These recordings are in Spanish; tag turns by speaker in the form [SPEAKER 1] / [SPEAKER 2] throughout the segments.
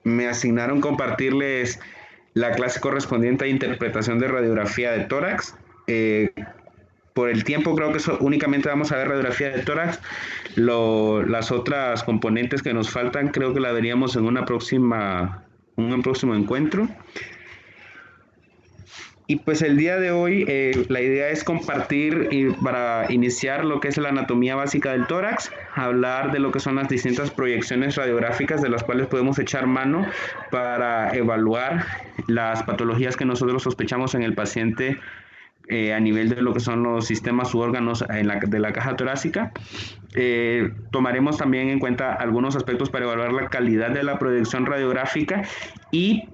[SPEAKER 1] me asignaron compartirles la clase correspondiente a interpretación de radiografía de tórax. Por el tiempo creo que únicamente vamos a ver radiografía de tórax. Las otras componentes que nos faltan creo que la veríamos en un próximo encuentro. Y pues el día de hoy la idea es compartir para iniciar lo que es la anatomía básica del tórax, hablar de lo que son las distintas proyecciones radiográficas de las cuales podemos echar mano para evaluar las patologías que nosotros sospechamos en el paciente a nivel de lo que son los sistemas u órganos de la caja torácica. Tomaremos también en cuenta algunos aspectos para evaluar la calidad de la proyección radiográfica y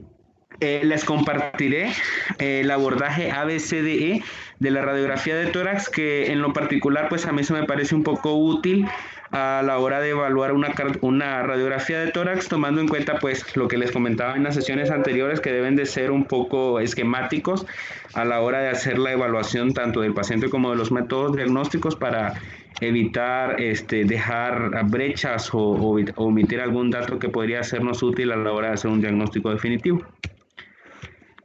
[SPEAKER 1] les compartiré el abordaje ABCDE de la radiografía de tórax, que en lo particular pues a mí se me parece un poco útil a la hora de evaluar una radiografía de tórax, tomando en cuenta pues lo que les comentaba en las sesiones anteriores, que deben de ser un poco esquemáticos a la hora de hacer la evaluación tanto del paciente como de los métodos diagnósticos, para evitar dejar brechas o omitir algún dato que podría sernos útil a la hora de hacer un diagnóstico definitivo.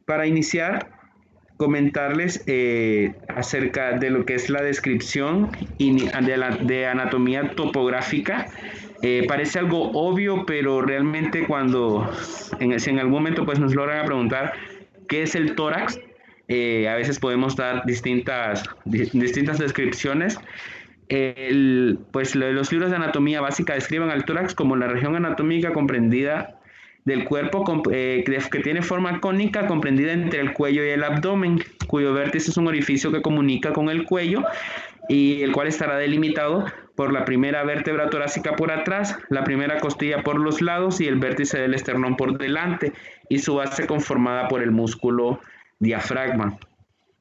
[SPEAKER 1] Para iniciar, comentarles acerca de lo que es la descripción de anatomía topográfica. Parece algo obvio, pero realmente si en algún momento pues, nos logran preguntar qué es el tórax, a veces podemos dar distintas descripciones. Pues los libros de anatomía básica describen al tórax como la región anatómica comprendida del cuerpo que tiene forma cónica comprendida entre el cuello y el abdomen, cuyo vértice es un orificio que comunica con el cuello y el cual estará delimitado por la primera vértebra torácica por atrás, la primera costilla por los lados y el vértice del esternón por delante, y su base conformada por el músculo diafragma.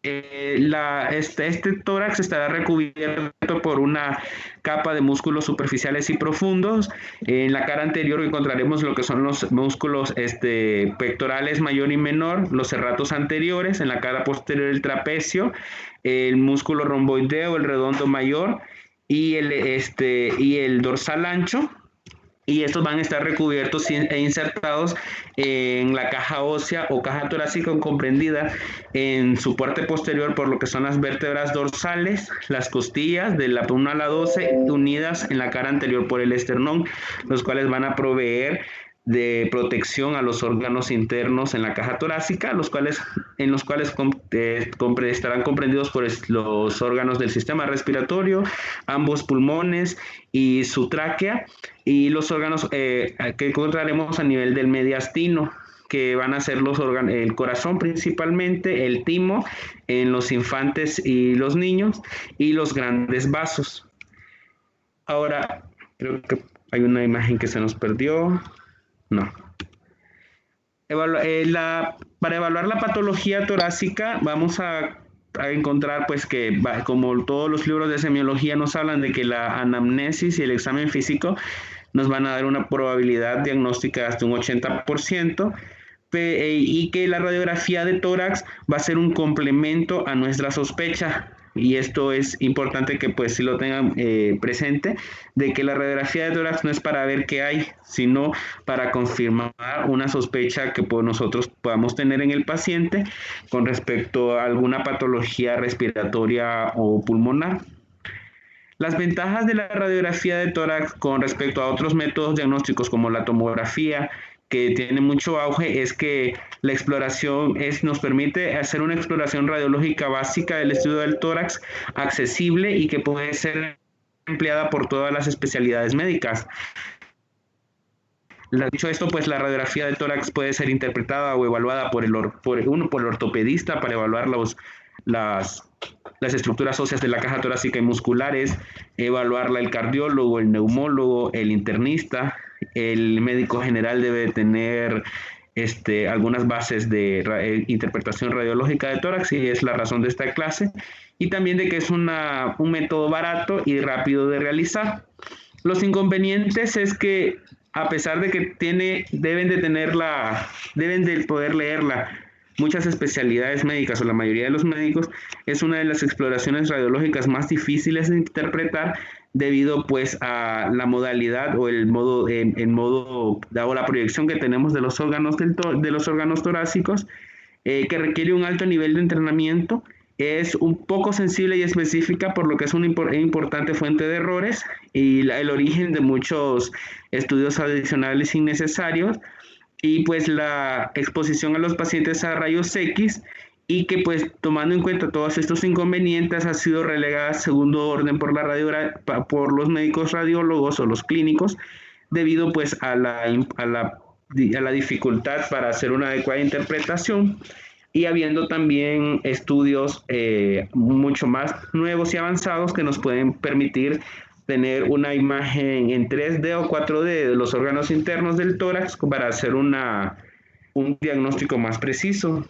[SPEAKER 1] Este tórax estará recubierto por una capa de músculos superficiales y profundos. En la cara anterior encontraremos lo que son los músculos pectorales mayor y menor, los serratos anteriores. En la cara posterior el trapecio, el músculo romboideo, el redondo mayor y el dorsal ancho. Y estos van a estar recubiertos e insertados en la caja ósea o caja torácica comprendida en su parte posterior por lo que son las vértebras dorsales, las costillas de la 1 a la 12 unidas en la cara anterior por el esternón, los cuales van a proveer de protección a los órganos internos en la caja torácica, en los cuales estarán comprendidos por los órganos del sistema respiratorio, ambos pulmones y su tráquea, y los órganos que encontraremos a nivel del mediastino, que van a ser el corazón principalmente, el timo en los infantes y los niños, y los grandes vasos. Ahora, creo que hay una imagen que se nos perdió. No. Para evaluar la patología torácica vamos a encontrar pues que como todos los libros de semiología nos hablan de que la anamnesis y el examen físico nos van a dar una probabilidad diagnóstica de hasta un 80%, y que la radiografía de tórax va a ser un complemento a nuestra sospecha. Y esto es importante que pues sí lo tengan presente, de que la radiografía de tórax no es para ver qué hay, sino para confirmar una sospecha que pues, nosotros podamos tener en el paciente con respecto a alguna patología respiratoria o pulmonar. Las ventajas de la radiografía de tórax con respecto a otros métodos diagnósticos como la tomografía, que tiene mucho auge, es que la exploración nos permite hacer una exploración radiológica básica del estudio del tórax accesible y que puede ser empleada por todas las especialidades médicas. Dicho esto, pues la radiografía de tórax puede ser interpretada o evaluada por el ortopedista para evaluar las estructuras óseas de la caja torácica y musculares, evaluarla el cardiólogo, el neumólogo, el internista. El médico general debe tener algunas bases de interpretación radiológica de tórax, y es la razón de esta clase, y también de que es un método barato y rápido de realizar. Los inconvenientes es que a pesar de que deben de poder leerla muchas especialidades médicas o la mayoría de los médicos, es una de las exploraciones radiológicas más difíciles de interpretar, debido pues a la modalidad o el modo, o la proyección que tenemos de los órganos, de los órganos torácicos, que requiere un alto nivel de entrenamiento. Es un poco sensible y específica, por lo que es una importante fuente de errores y el origen de muchos estudios adicionales innecesarios, y pues la exposición a los pacientes a rayos X, y que pues tomando en cuenta todos estos inconvenientes ha sido relegada a segundo orden por por los médicos radiólogos o los clínicos, debido pues a la dificultad para hacer una adecuada interpretación, y habiendo también estudios mucho más nuevos y avanzados que nos pueden permitir tener una imagen en 3D o 4D de los órganos internos del tórax para hacer un diagnóstico más preciso.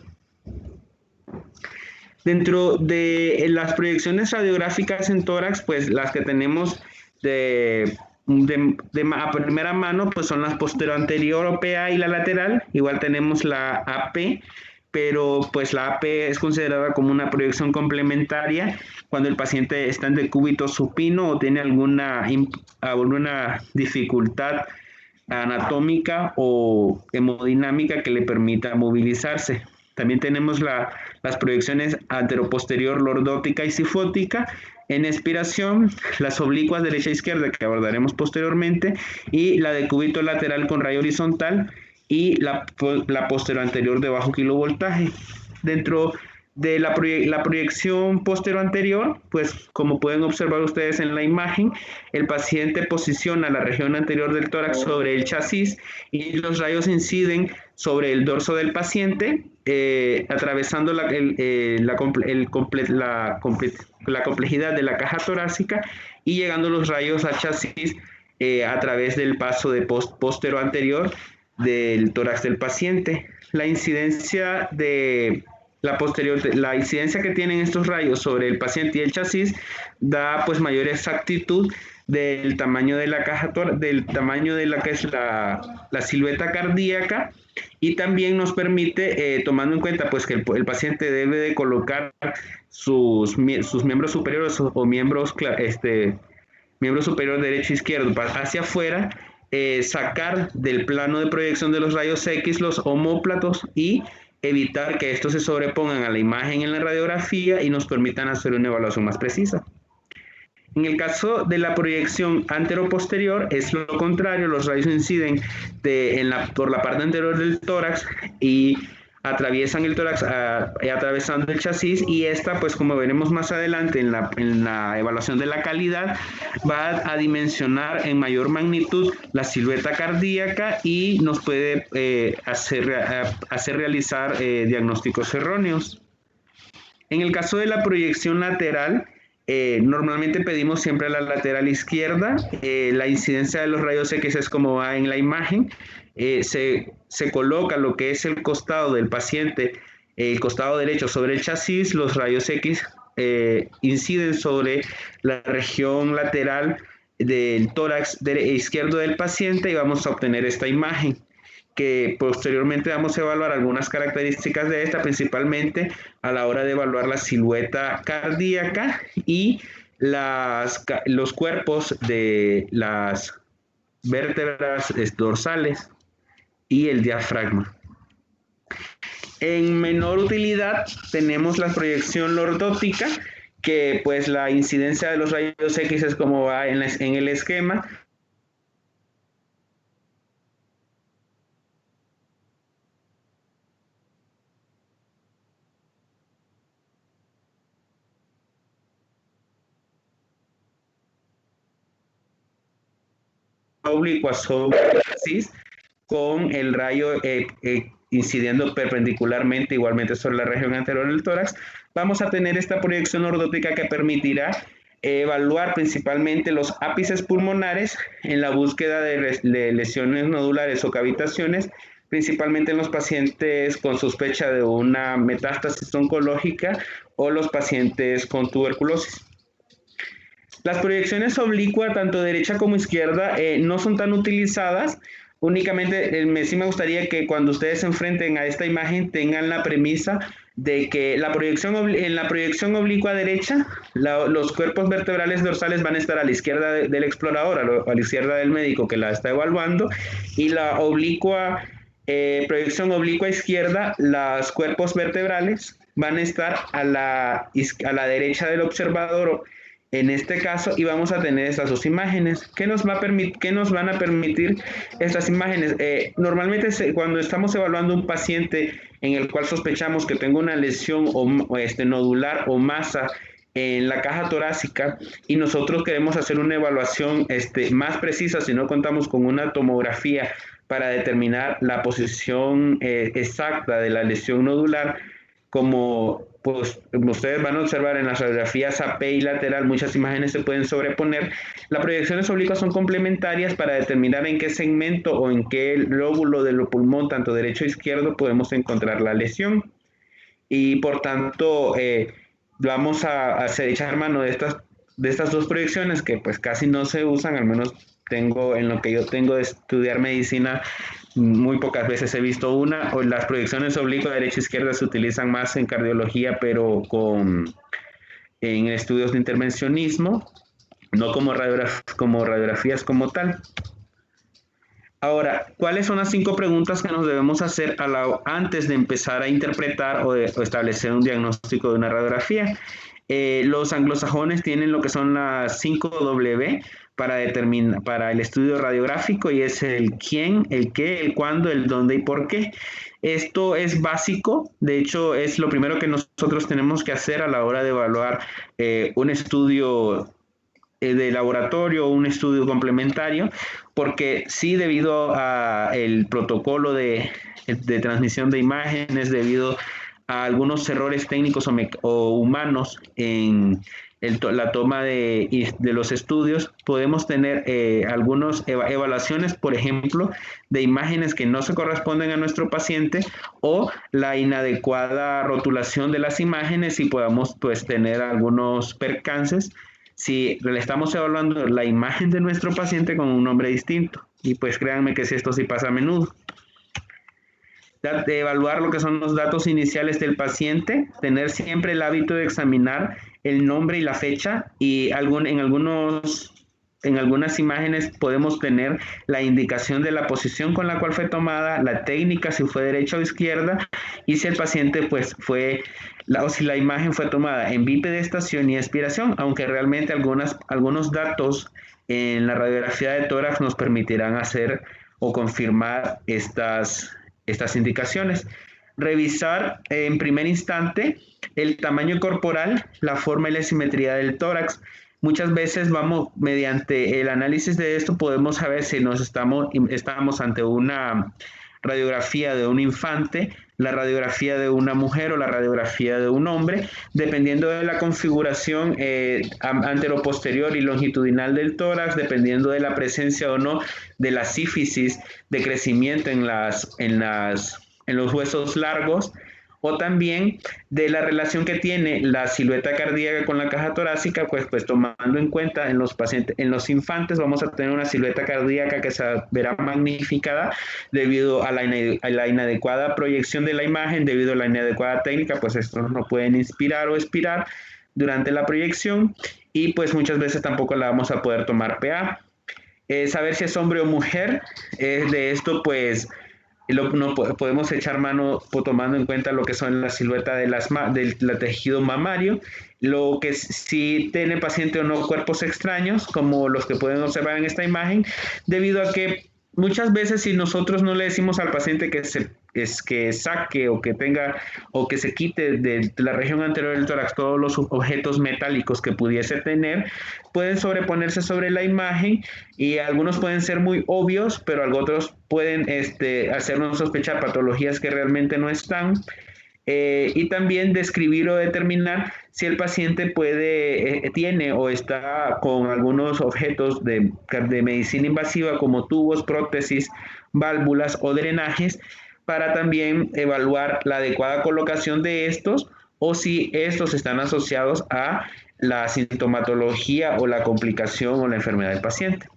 [SPEAKER 1] Dentro de las proyecciones radiográficas en tórax, pues las que tenemos a primera mano, pues son las posterior o PA y la lateral. Igual tenemos la AP, pero pues la AP es considerada como una proyección complementaria cuando el paciente está en decúbito supino o tiene alguna dificultad anatómica o hemodinámica que le permita movilizarse. También tenemos las proyecciones anteroposterior lordótica y sifótica en expiración, las oblicuas derecha e izquierda que abordaremos posteriormente, y la de cúbito lateral con rayo horizontal, y la posterior anterior de bajo kilovoltaje. Dentro de la proyección posterior anterior, pues como pueden observar ustedes en la imagen, el paciente posiciona la región anterior del tórax sobre el chasis y los rayos inciden sobre el dorso del paciente, atravesando la complejidad de la caja torácica y llegando los rayos al chasis a través del paso de posterior anterior del tórax del paciente. La incidencia que tienen estos rayos sobre el paciente y el chasis da pues mayor exactitud del tamaño de la caja del tamaño de la que es la silueta cardíaca, y también nos permite, tomando en cuenta pues que el paciente debe de colocar sus miembros superiores o miembro superior derecho e izquierdo hacia afuera, sacar del plano de proyección de los rayos X los omóplatos y evitar que estos se sobrepongan a la imagen en la radiografía y nos permitan hacer una evaluación más precisa. En el caso de la proyección anteroposterior es lo contrario, los rayos inciden por la parte anterior del tórax y atraviesan el tórax atravesando el chasis, y esta, pues como veremos más adelante en la evaluación de la calidad, va a dimensionar en mayor magnitud la silueta cardíaca y nos puede hacer realizar diagnósticos erróneos. En el caso de la proyección lateral, normalmente pedimos siempre a la lateral izquierda. La incidencia de los rayos X es como va en la imagen. Se coloca lo que es el costado del paciente, el costado derecho sobre el chasis. Los rayos X inciden sobre la región lateral del tórax izquierdo del paciente y vamos a obtener esta imagen, que posteriormente vamos a evaluar algunas características de esta, principalmente a la hora de evaluar la silueta cardíaca y los cuerpos de las vértebras dorsales y el diafragma. En menor utilidad tenemos la proyección lordótica, que pues la incidencia de los rayos X es como va en el esquema. Oblicuas sobre el chasis, con el rayo incidiendo perpendicularmente igualmente sobre la región anterior del tórax. Vamos a tener esta proyección lordótica que permitirá evaluar principalmente los ápices pulmonares en la búsqueda de lesiones nodulares o cavitaciones, principalmente en los pacientes con sospecha de una metástasis oncológica o los pacientes con tuberculosis. Las proyecciones oblicuas, tanto derecha como izquierda, no son tan utilizadas. Únicamente sí me gustaría que cuando ustedes se enfrenten a esta imagen tengan la premisa de que en la proyección oblicua derecha, los cuerpos vertebrales dorsales van a estar a la izquierda del explorador, a la izquierda del médico que la está evaluando, y la proyección oblicua izquierda, los cuerpos vertebrales van a estar a la derecha del observador en este caso, y vamos a tener estas dos imágenes. ¿Qué nos van a permitir estas imágenes? Normalmente cuando estamos evaluando un paciente en el cual sospechamos que tenga una lesión nodular o masa en la caja torácica y nosotros queremos hacer una evaluación más precisa si no contamos con una tomografía para determinar la posición exacta de la lesión nodular, como pues ustedes van a observar en las radiografías AP y lateral, muchas imágenes se pueden sobreponer. Las proyecciones oblicuas son complementarias para determinar en qué segmento o en qué lóbulo del pulmón, tanto derecho o izquierdo, podemos encontrar la lesión. Y por tanto, vamos a echar mano de estas dos proyecciones que pues casi no se usan, al menos en lo que yo tengo de estudiar medicina, muy pocas veces he visto una. O las proyecciones oblicuas derecha e izquierda se utilizan más en cardiología, pero en estudios de intervencionismo, no como radiografías como tal. Ahora, ¿cuáles son las 5 preguntas que nos debemos hacer antes de empezar a interpretar o establecer un diagnóstico de una radiografía? Los anglosajones tienen lo que son las 5 W para el estudio radiográfico, y es el quién, el qué, el cuándo, el dónde y por qué. Esto es básico, de hecho es lo primero que nosotros tenemos que hacer a la hora de evaluar un estudio de laboratorio o un estudio complementario, porque sí, debido al protocolo de transmisión de imágenes, debido a algunos errores técnicos o humanos en la toma de los estudios, podemos tener algunas evaluaciones, por ejemplo, de imágenes que no se corresponden a nuestro paciente, o la inadecuada rotulación de las imágenes, y podamos pues tener algunos percances si le estamos evaluando la imagen de nuestro paciente con un nombre distinto. Y pues créanme que esto sí pasa a menudo. De evaluar lo que son los datos iniciales del paciente, tener siempre el hábito de examinar el nombre y la fecha, y en algunas imágenes podemos tener la indicación de la posición con la cual fue tomada, la técnica, si fue derecha o izquierda, y si el paciente pues o si la imagen fue tomada en bipedestación y expiración, aunque realmente algunos datos en la radiografía de tórax nos permitirán hacer o confirmar estas indicaciones. Revisar en primer instante el tamaño corporal, la forma y la simetría del tórax. Muchas veces mediante el análisis de esto podemos saber si estamos ante una radiografía de un infante, la radiografía de una mujer o la radiografía de un hombre, dependiendo de la configuración anteroposterior y longitudinal del tórax, dependiendo de la presencia o no de la sífisis de crecimiento en los huesos largos, o también de la relación que tiene la silueta cardíaca con la caja torácica, pues tomando en cuenta en los infantes vamos a tener una silueta cardíaca que se verá magnificada debido a la inadecuada proyección de la imagen, debido a la inadecuada técnica, pues estos no pueden inspirar o expirar durante la proyección, y pues muchas veces tampoco la vamos a poder tomar PA. Saber si es hombre o mujer, de esto pues no podemos echar mano tomando en cuenta lo que son la silueta del tejido mamario, lo que si tiene paciente o no cuerpos extraños, como los que pueden observar en esta imagen, debido a que muchas veces si nosotros no le decimos al paciente que saque o que se quite de la región anterior del tórax todos los objetos metálicos que pudiese tener, pueden sobreponerse sobre la imagen, y algunos pueden ser muy obvios, pero otros pueden hacernos sospechar patologías que realmente no están. Y también describir o determinar si el paciente tiene o está con algunos objetos de medicina invasiva, como tubos, prótesis, válvulas o drenajes, para también evaluar la adecuada colocación de estos, o si estos están asociados a la sintomatología o la complicación o la enfermedad del paciente.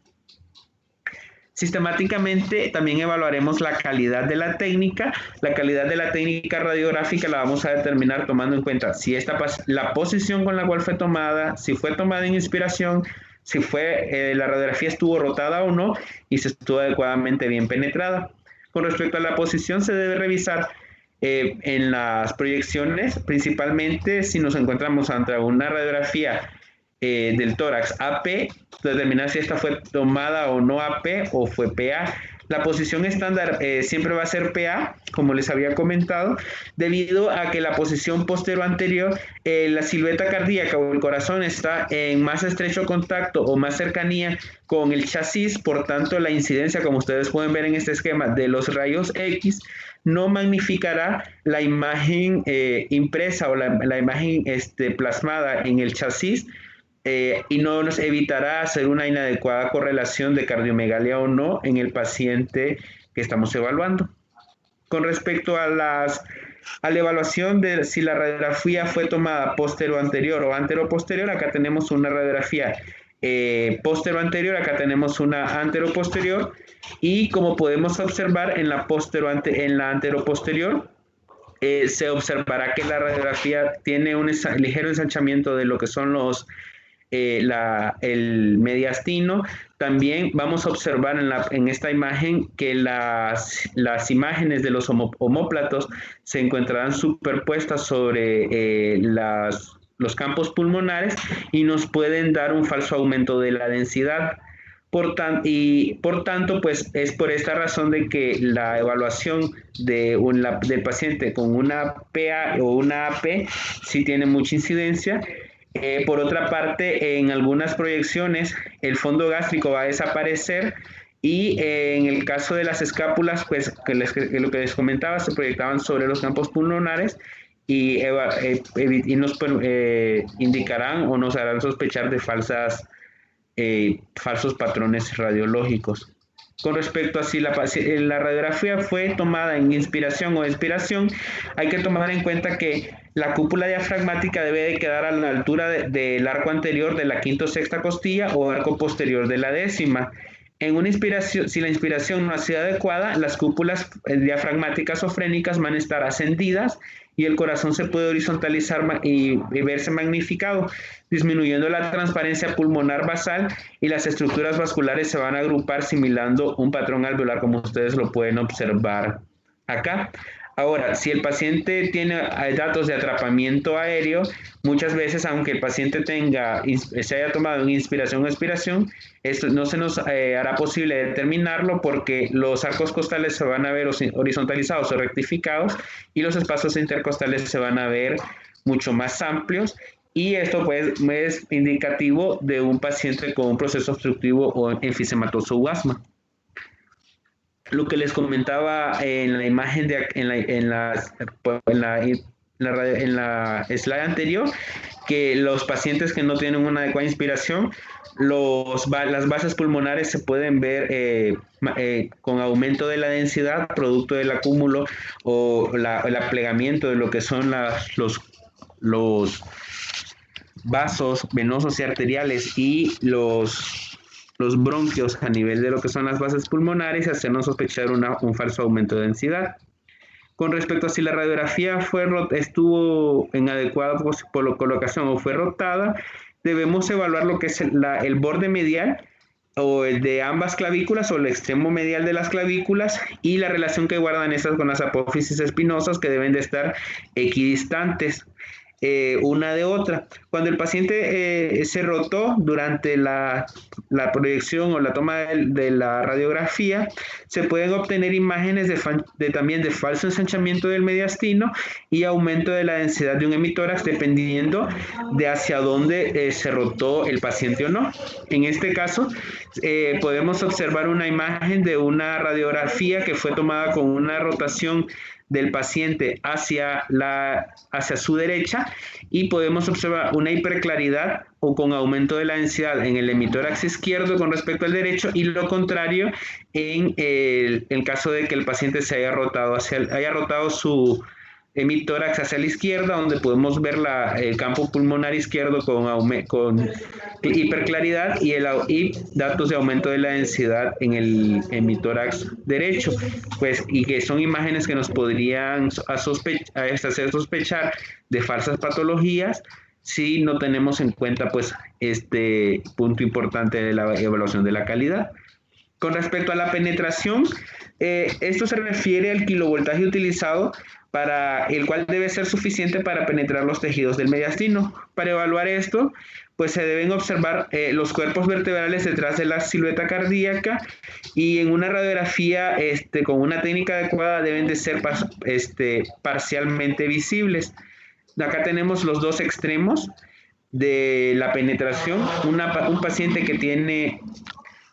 [SPEAKER 1] Sistemáticamente también evaluaremos la calidad de la técnica. La calidad de la técnica radiográfica la vamos a determinar tomando en cuenta si la posición con la cual fue tomada, si fue tomada en inspiración, si la radiografía estuvo rotada o no y si estuvo adecuadamente bien penetrada. Con respecto a la posición, se debe revisar en las proyecciones, principalmente si nos encontramos ante una radiografía del tórax AP, determinar si esta fue tomada o no AP o fue PA. La posición estándar siempre va a ser PA, como les había comentado, debido a que la posición posterior-anterior, la silueta cardíaca o el corazón está en más estrecho contacto o más cercanía con el chasis, por tanto la incidencia, como ustedes pueden ver en este esquema, de los rayos X no magnificará la imagen impresa o la imagen plasmada en el chasis, y no nos evitará hacer una inadecuada correlación de cardiomegalia o no en el paciente que estamos evaluando. Con respecto a la evaluación de si la radiografía fue tomada posterior-anterior o antero-posterior, acá tenemos una radiografía posterior-anterior, acá tenemos una antero-posterior, y como podemos observar en la antero-posterior, se observará que la radiografía tiene un ligero ensanchamiento de lo que son el mediastino. También vamos a observar en esta imagen que las imágenes de los omóplatos se encontrarán superpuestas sobre los campos pulmonares y nos pueden dar un falso aumento de la densidad. Por tanto, pues es por esta razón de que la evaluación del paciente con una PA o una AP sí tiene mucha incidencia. Por otra parte, en algunas proyecciones el fondo gástrico va a desaparecer y en el caso de las escápulas, pues lo que les comentaba, se proyectaban sobre los campos pulmonares y nos indicarán o nos harán sospechar de falsos patrones radiológicos. Con respecto a si la radiografía fue tomada en inspiración o expiración, hay que tomar en cuenta que la cúpula diafragmática debe de quedar a la altura del arco anterior de la quinta o sexta costilla o arco posterior de la décima. En una inspiración, si la inspiración no ha sido adecuada, las cúpulas diafragmáticas o frénicas van a estar ascendidas y el corazón se puede horizontalizar y verse magnificado, disminuyendo la transparencia pulmonar basal y las estructuras vasculares se van a agrupar simulando un patrón alveolar, como ustedes lo pueden observar acá. Ahora, si el paciente tiene datos de atrapamiento aéreo, muchas veces, aunque el paciente se haya tomado en inspiración o expiración, esto no se nos hará posible determinarlo porque los arcos costales se van a ver horizontalizados o rectificados y los espacios intercostales se van a ver mucho más amplios, y esto pues es indicativo de un paciente con un proceso obstructivo o enfisematoso o asma. Lo que les comentaba en la imagen en la slide anterior, que los pacientes que no tienen una adecuada inspiración, las bases pulmonares se pueden ver con aumento de la densidad, producto del acúmulo o el aplegamiento de lo que son los vasos venosos y arteriales y los bronquios a nivel de lo que son las bases pulmonares, y hacernos sospechar un falso aumento de densidad. Con respecto a si la radiografía estuvo en adecuada colocación o fue rotada, debemos evaluar lo que es el borde medial o el de ambas clavículas o el extremo medial de las clavículas y la relación que guardan estas con las apófisis espinosas, que deben de estar equidistantes una de otra. Cuando el paciente se rotó durante la proyección o la toma de la radiografía, se pueden obtener imágenes también de falso ensanchamiento del mediastino y aumento de la densidad de un hemitórax, dependiendo de hacia dónde se rotó el paciente o no. En este caso, podemos observar una imagen de una radiografía que fue tomada con una rotación del paciente hacia su derecha, y podemos observar una hiperclariedad o con aumento de la densidad en el hemitórax izquierdo con respecto al derecho, y lo contrario en el caso de que el paciente se haya rotado hemitórax hacia la izquierda, donde podemos ver el campo pulmonar izquierdo con hiperclaridad y datos de aumento de la densidad en el hemitórax derecho, pues, y que son imágenes que nos podrían hacer sospechar de falsas patologías si no tenemos en cuenta pues este punto importante de la evaluación de la calidad. Con respecto a la penetración, esto se refiere al kilovoltaje utilizado, para el cual debe ser suficiente para penetrar los tejidos del mediastino. Para evaluar esto, pues se deben observar los cuerpos vertebrales detrás de la silueta cardíaca, y en una radiografía con una técnica adecuada deben de ser parcialmente visibles. Acá tenemos los dos extremos de la penetración. Un paciente que tiene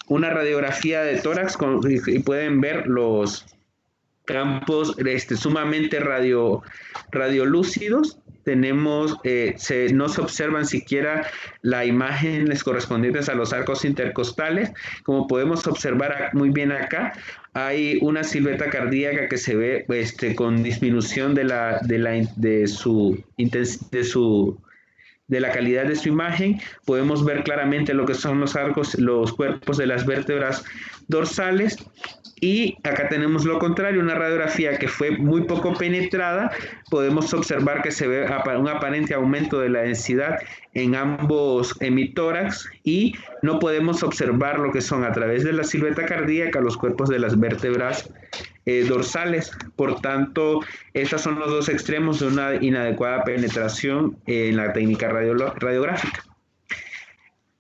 [SPEAKER 1] una radiografía de tórax y pueden ver los campos sumamente radiolúcidos. Tenemos, no se observan siquiera las imágenes correspondientes a los arcos intercostales. Como podemos observar muy bien acá, hay una silueta cardíaca que se ve con disminución de la calidad de su imagen. Podemos ver claramente lo que son los arcos, los cuerpos de las vértebras dorsales. Y acá tenemos lo contrario, una radiografía que fue muy poco penetrada. Podemos observar que se ve un aparente aumento de la densidad en ambos hemitórax, y no podemos observar lo que son, a través de la silueta cardíaca, los cuerpos de las vértebras dorsales. Por tanto, estos son los dos extremos de una inadecuada penetración en la técnica radiográfica.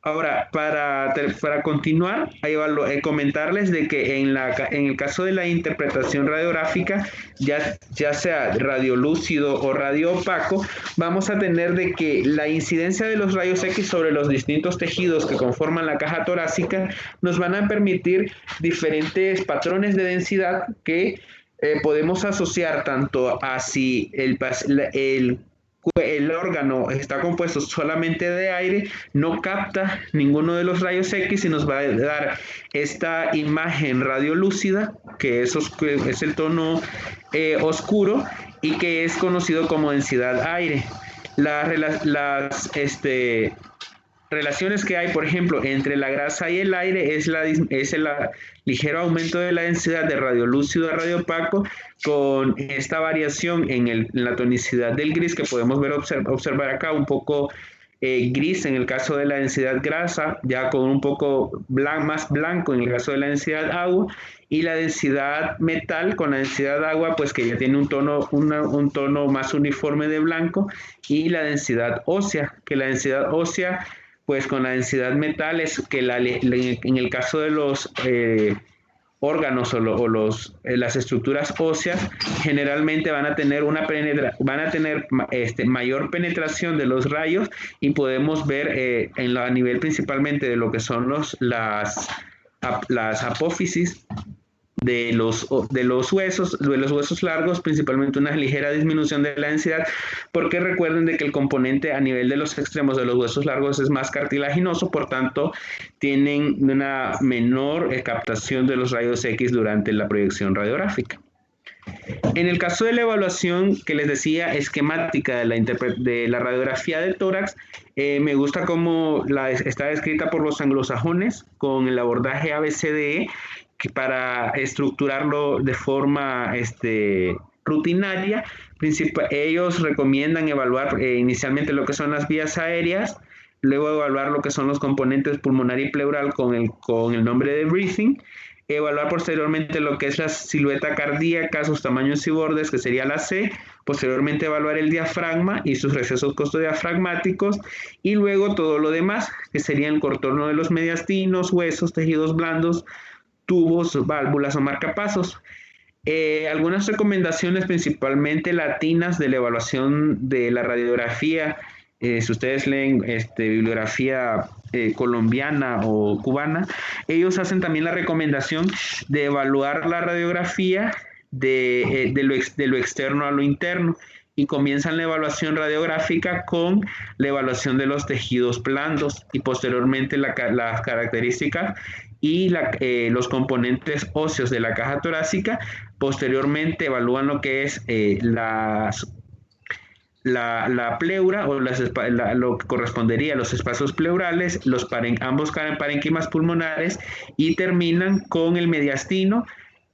[SPEAKER 1] Ahora, para continuar, comentarles de que en el caso de la interpretación radiográfica, ya sea radiolúcido o radioopaco, vamos a tener de que la incidencia de los rayos X sobre los distintos tejidos que conforman la caja torácica nos van a permitir diferentes patrones de densidad que podemos asociar tanto a si el órgano está compuesto solamente de aire, no capta ninguno de los rayos X y nos va a dar esta imagen radiolúcida, que es el tono oscuro y que es conocido como densidad aire. Las relaciones que hay, por ejemplo, entre la grasa y el aire es el ligero aumento de la densidad de radiolúcido a radioopaco, con esta variación en la tonicidad del gris que podemos observar acá, un poco gris en el caso de la densidad grasa, ya con un poco más blanco en el caso de la densidad agua, y la densidad metal con la densidad agua, pues que ya tiene un tono más uniforme de blanco, y la densidad ósea, que la densidad ósea, pues con la densidad metal es que en el caso de los órganos las estructuras óseas, generalmente van a tener mayor penetración de los rayos, y podemos ver a nivel principalmente de lo que son las apófisis de los huesos largos, principalmente una ligera disminución de la densidad, porque recuerden de que el componente a nivel de los extremos de los huesos largos es más cartilaginoso, por tanto tienen una menor captación de los rayos X durante la proyección radiográfica. En el caso de la evaluación que les decía esquemática de la radiografía del tórax, me gusta cómo está descrita por los anglosajones con el abordaje ABCDE, para estructurarlo de forma rutinaria. Ellos recomiendan evaluar inicialmente lo que son las vías aéreas, luego evaluar lo que son los componentes pulmonar y pleural con el nombre de breathing, evaluar posteriormente lo que es la silueta cardíaca, sus tamaños y bordes, que sería la C, posteriormente evaluar el diafragma y sus recesos costodiafragmáticos, y luego todo lo demás, que sería el contorno de los mediastinos, huesos, tejidos blandos, tubos, válvulas o marcapasos. Algunas recomendaciones principalmente latinas de la evaluación de la radiografía. Si ustedes leen bibliografía colombiana o cubana, ellos hacen también la recomendación de evaluar la radiografía de lo externo a lo interno, y comienzan la evaluación radiográfica con la evaluación de los tejidos blandos y posteriormente las características y los componentes óseos de la caja torácica. Posteriormente evalúan lo que es las la pleura o lo que correspondería a los espacios pleurales, ambos parénquimas pulmonares, y terminan con el mediastino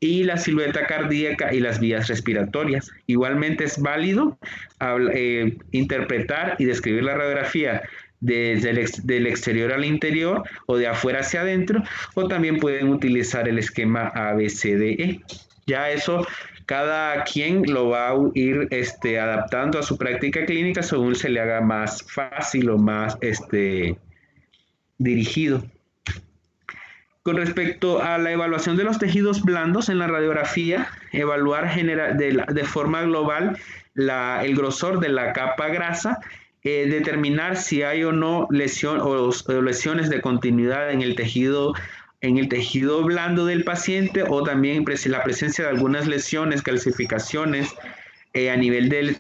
[SPEAKER 1] y la silueta cardíaca y las vías respiratorias. Igualmente es válido interpretar y describir la radiografía desde del exterior al interior o de afuera hacia adentro, o también pueden utilizar el esquema ABCDE. Ya eso cada quien lo va a ir adaptando a su práctica clínica según se le haga más fácil o más dirigido. Con respecto a la evaluación de los tejidos blandos en la radiografía, evaluar de forma global el grosor de la capa grasa, determinar si hay o no lesiones de continuidad en el tejido blando del paciente, o también la presencia de algunas lesiones, calcificaciones a nivel del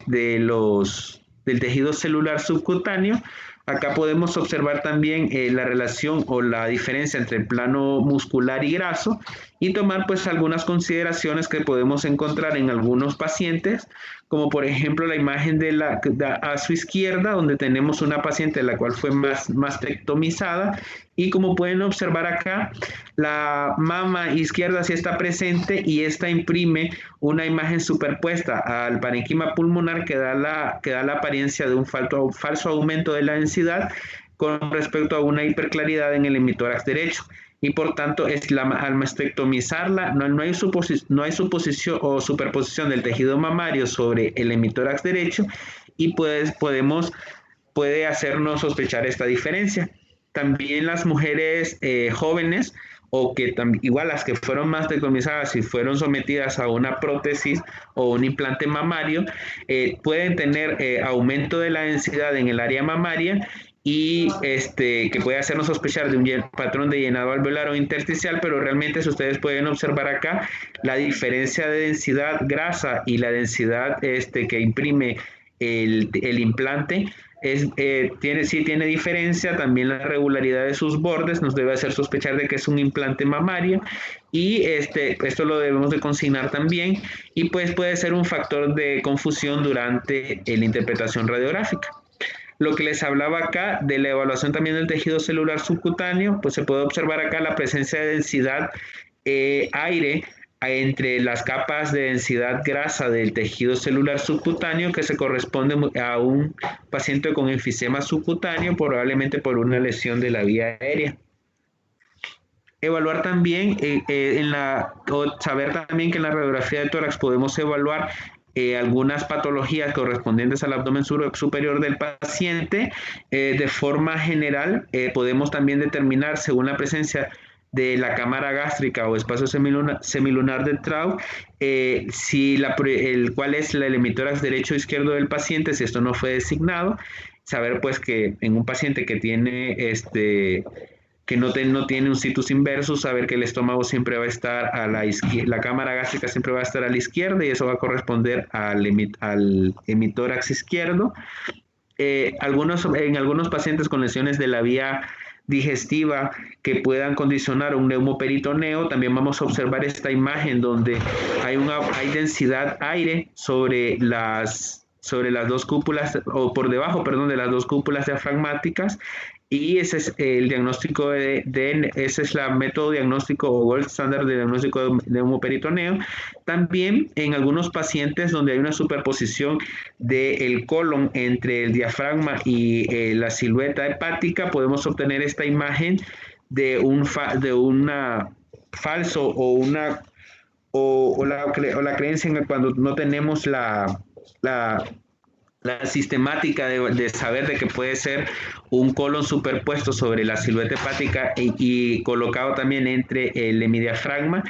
[SPEAKER 1] tejido celular subcutáneo. Acá podemos observar también la relación o la diferencia entre el plano muscular y graso, y tomar pues algunas consideraciones que podemos encontrar en algunos pacientes, como por ejemplo la imagen a su izquierda, donde tenemos una paciente la cual fue mastectomizada, y como pueden observar acá, la mama izquierda sí está presente, y esta imprime una imagen superpuesta al parénquima pulmonar que da la apariencia de un falso aumento de la densidad con respecto a una hiperclaridad en el hemitórax derecho. Y por tanto, al mastectomizarla, no hay suposición o superposición del tejido mamario sobre el hemitórax derecho, y puede hacernos sospechar esta diferencia. También las mujeres jóvenes, o que igual las que fueron mastectomizadas y fueron sometidas a una prótesis o un implante mamario, pueden tener aumento de la densidad en el área mamaria, y que puede hacernos sospechar de un patrón de llenado alveolar o intersticial, pero realmente, si ustedes pueden observar acá, la diferencia de densidad grasa y la densidad que imprime el implante sí tiene diferencia. También la regularidad de sus bordes nos debe hacer sospechar de que es un implante mamario, y esto lo debemos de consignar también, y pues puede ser un factor de confusión durante la interpretación radiográfica. Lo que les hablaba acá de la evaluación también del tejido celular subcutáneo, pues se puede observar acá la presencia de densidad aire entre las capas de densidad grasa del tejido celular subcutáneo, que se corresponde a un paciente con enfisema subcutáneo, probablemente por una lesión de la vía aérea. Evaluar también, saber también que en la radiografía de tórax podemos evaluar algunas patologías correspondientes al abdomen superior del paciente. De forma general, podemos también determinar, según la presencia de la cámara gástrica o espacio semilunar de Traub, cuál es el hemitórax derecho o izquierdo del paciente, si esto no fue designado. Saber pues que en un paciente que tiene que no tiene un situs inversus, saber que el estómago siempre va a estar a la izquierda, la cámara gástrica siempre va a estar a la izquierda, y eso va a corresponder al hemitórax izquierdo. En algunos pacientes con lesiones de la vía digestiva que puedan condicionar un neumoperitoneo, también vamos a observar esta imagen donde hay densidad aire sobre las dos cúpulas, o por debajo, perdón, de las dos cúpulas diafragmáticas, y ese es el diagnóstico ese es el método diagnóstico o gold standard de diagnóstico de neumoperitoneo. También en algunos pacientes donde hay una superposición del colon entre el diafragma y la silueta hepática, podemos obtener esta imagen de una falso o la creencia en que cuando no tenemos la sistemática de saber de que puede ser un colon superpuesto sobre la silueta hepática y colocado también entre el hemidiafragma,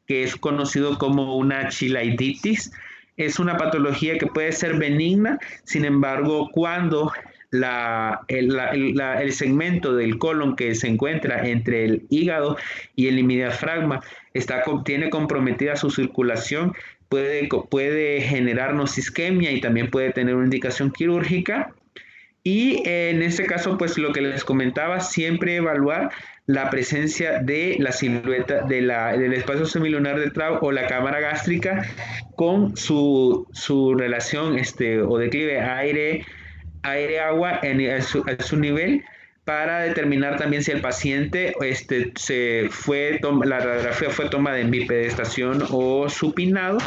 [SPEAKER 1] que es conocido como una chilaidititis. Es una patología que puede ser benigna, sin embargo, cuando el segmento del colon que se encuentra entre el hígado y el hemidiafragma tiene comprometida su circulación, puede generarnos isquemia y también puede tener una indicación quirúrgica. Y en este caso, pues lo que les comentaba, siempre evaluar la presencia de la silueta del espacio semilunar de Traub o la cámara gástrica con su relación o declive aire-agua a su nivel, para determinar también si el paciente la radiografía fue tomada en bipedestación o supinado.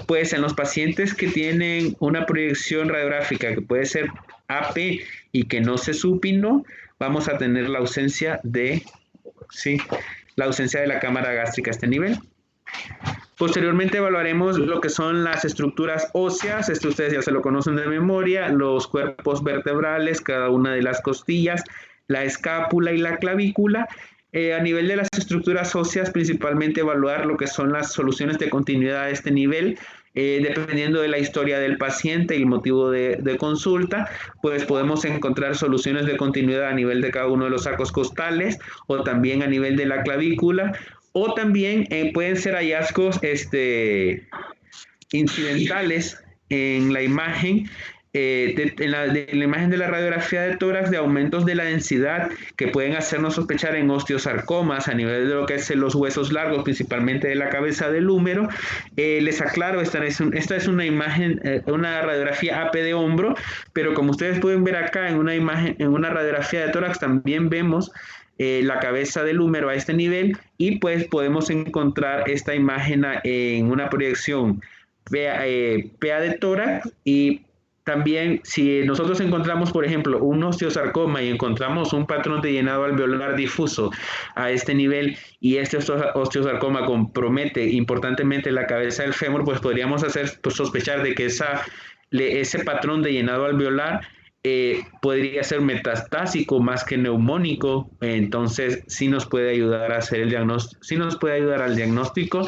[SPEAKER 1] Pues en los pacientes que tienen una proyección radiográfica que puede ser AP y que no se supinó, vamos a tener la ausencia sí, la ausencia de la cámara gástrica a este nivel. Posteriormente evaluaremos lo que son las estructuras óseas. Esto ustedes ya se lo conocen de memoria: los cuerpos vertebrales, cada una de las costillas, la escápula y la clavícula. A nivel de las estructuras óseas, principalmente evaluar lo que son las soluciones de continuidad a este nivel. Dependiendo de la historia del paciente y el motivo de consulta, pues podemos encontrar soluciones de continuidad a nivel de cada uno de los sacos costales, o también a nivel de la clavícula, o también pueden ser hallazgos incidentales en la imagen, en la imagen de la radiografía de tórax, de aumentos de la densidad que pueden hacernos sospechar en osteosarcomas a nivel de lo que es los huesos largos, principalmente de la cabeza del húmero. Les aclaro, esta es una imagen, una radiografía AP de hombro, pero como ustedes pueden ver acá en una imagen, en una radiografía de tórax, también vemos la cabeza del húmero a este nivel, y pues podemos encontrar esta imagen en una proyección PA de tórax. Y también, si nosotros encontramos, por ejemplo, un osteosarcoma y encontramos un patrón de llenado alveolar difuso a este nivel, y este osteosarcoma compromete importantemente la cabeza del fémur, pues podríamos sospechar de que ese patrón de llenado alveolar podría ser metastásico más que neumónico. Entonces sí nos puede ayudar a hacer el diagnóstico, sí nos puede ayudar al diagnóstico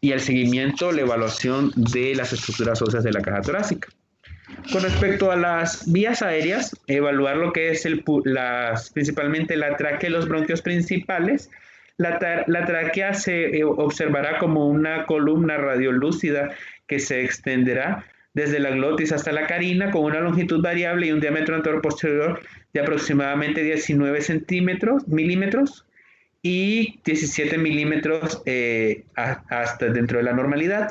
[SPEAKER 1] y al seguimiento, la evaluación de las estructuras óseas de la caja torácica. Con respecto a las vías aéreas, evaluar lo que es principalmente la tráquea y los bronquios principales. La tráquea se observará como una columna radiolúcida que se extenderá desde la glotis hasta la carina, con una longitud variable y un diámetro anteroposterior de aproximadamente 19 milímetros y 17 milímetros hasta dentro de la normalidad.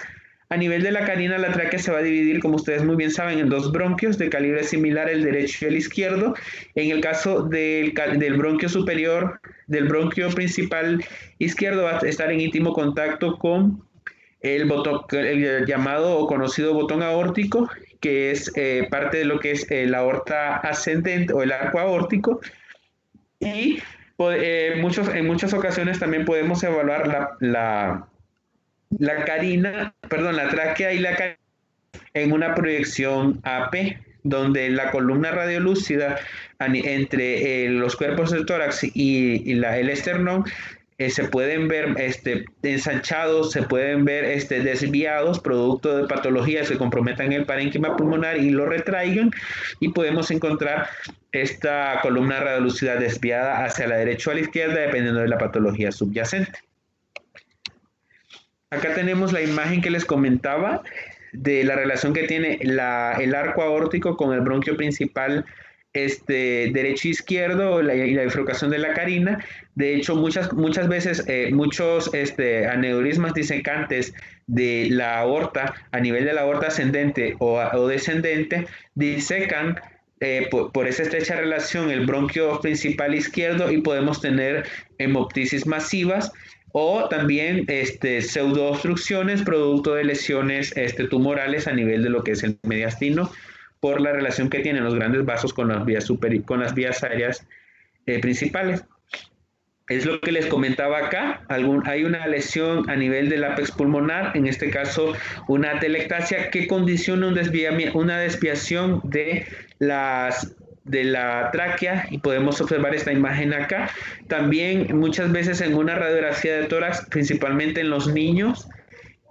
[SPEAKER 1] A nivel de la carina, la tráquea se va a dividir, como ustedes muy bien saben, en dos bronquios de calibre similar, el derecho y el izquierdo. En el caso del bronquio superior, del bronquio principal izquierdo, va a estar en íntimo contacto con el llamado o conocido botón aórtico, que es parte de lo que es la aorta ascendente o el arco aórtico. Y en muchas ocasiones también podemos evaluar la tráquea y la carina en una proyección AP, donde la columna radiolúcida entre los cuerpos del tórax y el esternón se pueden ver ensanchados, se pueden ver desviados, producto de patologías que comprometan el parénquima pulmonar y lo retraigan, y podemos encontrar esta columna radiolúcida desviada hacia la derecha o a la izquierda, dependiendo de la patología subyacente. Acá tenemos la imagen que les comentaba de la relación que tiene el arco aórtico con el bronquio principal derecho e izquierdo, y la bifurcación de la carina. De hecho, muchas veces muchos aneurismas disecantes de la aorta, a nivel de la aorta ascendente o descendente, disecan por esa estrecha relación el bronquio principal izquierdo, y podemos tener hemoptisis masivas, o también pseudoobstrucciones producto de lesiones tumorales a nivel de lo que es el mediastino, por la relación que tienen los grandes vasos con las vías aéreas principales. Es lo que les comentaba acá. Hay una lesión a nivel del ápex pulmonar, en este caso una atelectasia, que condiciona una desviación de la tráquea, y podemos observar esta imagen acá. También muchas veces en una radiografía de tórax, principalmente en los niños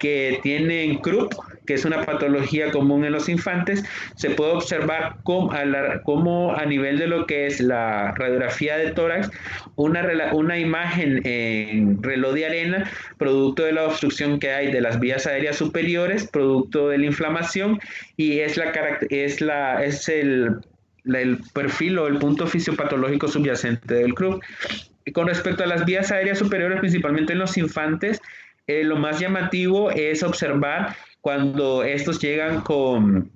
[SPEAKER 1] que tienen Krupp, que es una patología común en los infantes, se puede observar cómo a nivel de lo que es la radiografía de tórax, una imagen en reloj de arena, producto de la obstrucción que hay de las vías aéreas superiores, producto de la inflamación, y es el perfil o el punto fisiopatológico subyacente del CRUB. Y con respecto a las vías aéreas superiores, principalmente en los infantes, lo más llamativo es observar cuando estos llegan con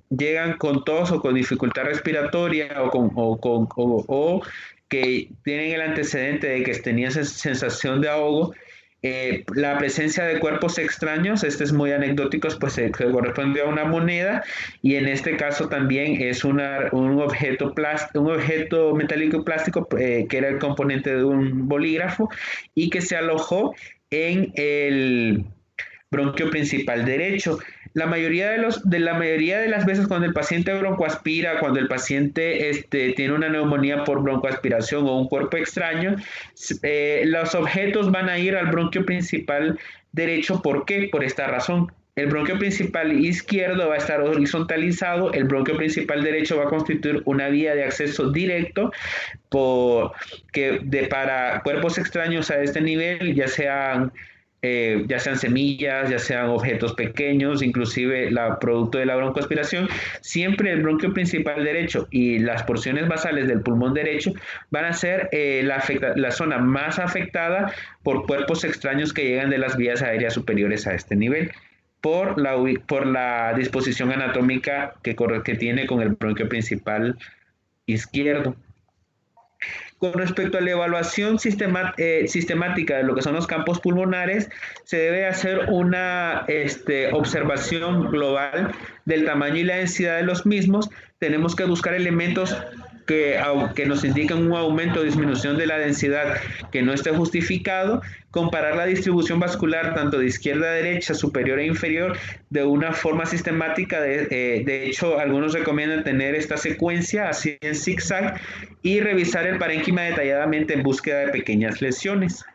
[SPEAKER 1] tos o con dificultad respiratoria o que tienen el antecedente de que tenían sensación de ahogo. La presencia de cuerpos extraños, este es muy anecdótico, pues se corresponde a una moneda y en este caso también es un objeto metálico plástico que era el componente de un bolígrafo y que se alojó en el bronquio principal derecho. La mayoría de las veces cuando el paciente broncoaspira, cuando el paciente tiene una neumonía por broncoaspiración o un cuerpo extraño, los objetos van a ir al bronquio principal derecho. ¿Por qué? Por esta razón. El bronquio principal izquierdo va a estar horizontalizado, el bronquio principal derecho va a constituir una vía de acceso directo para cuerpos extraños a este nivel, ya sean semillas, ya sean objetos pequeños, inclusive producto de la broncoaspiración. Siempre el bronquio principal derecho y las porciones basales del pulmón derecho van a ser la zona más afectada por cuerpos extraños que llegan de las vías aéreas superiores a este nivel, por la disposición anatómica que tiene con el bronquio principal izquierdo. Con respecto a la evaluación sistemática de lo que son los campos pulmonares, se debe hacer una observación global del tamaño y la densidad de los mismos. Tenemos que buscar elementos que nos indican un aumento o disminución de la densidad que no esté justificado, comparar la distribución vascular tanto de izquierda a derecha, superior e inferior, de una forma sistemática. De hecho, algunos recomiendan tener esta secuencia así en zigzag y revisar el parénquima detalladamente en búsqueda de pequeñas lesiones.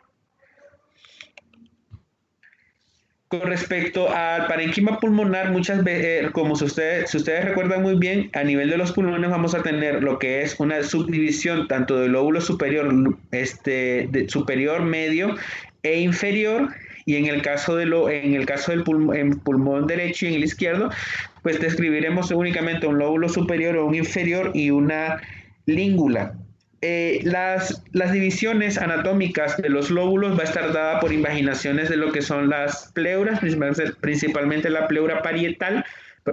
[SPEAKER 1] Con respecto al parénquima pulmonar, muchas veces, como si ustedes recuerdan muy bien, a nivel de los pulmones vamos a tener lo que es una subdivisión tanto del lóbulo superior, superior, medio e inferior, y en el caso del pulmón derecho y en el izquierdo, pues describiremos únicamente un lóbulo superior o un inferior y una língula. Las divisiones anatómicas de los lóbulos va a estar dada por invaginaciones de lo que son las pleuras, principalmente la pleura parietal,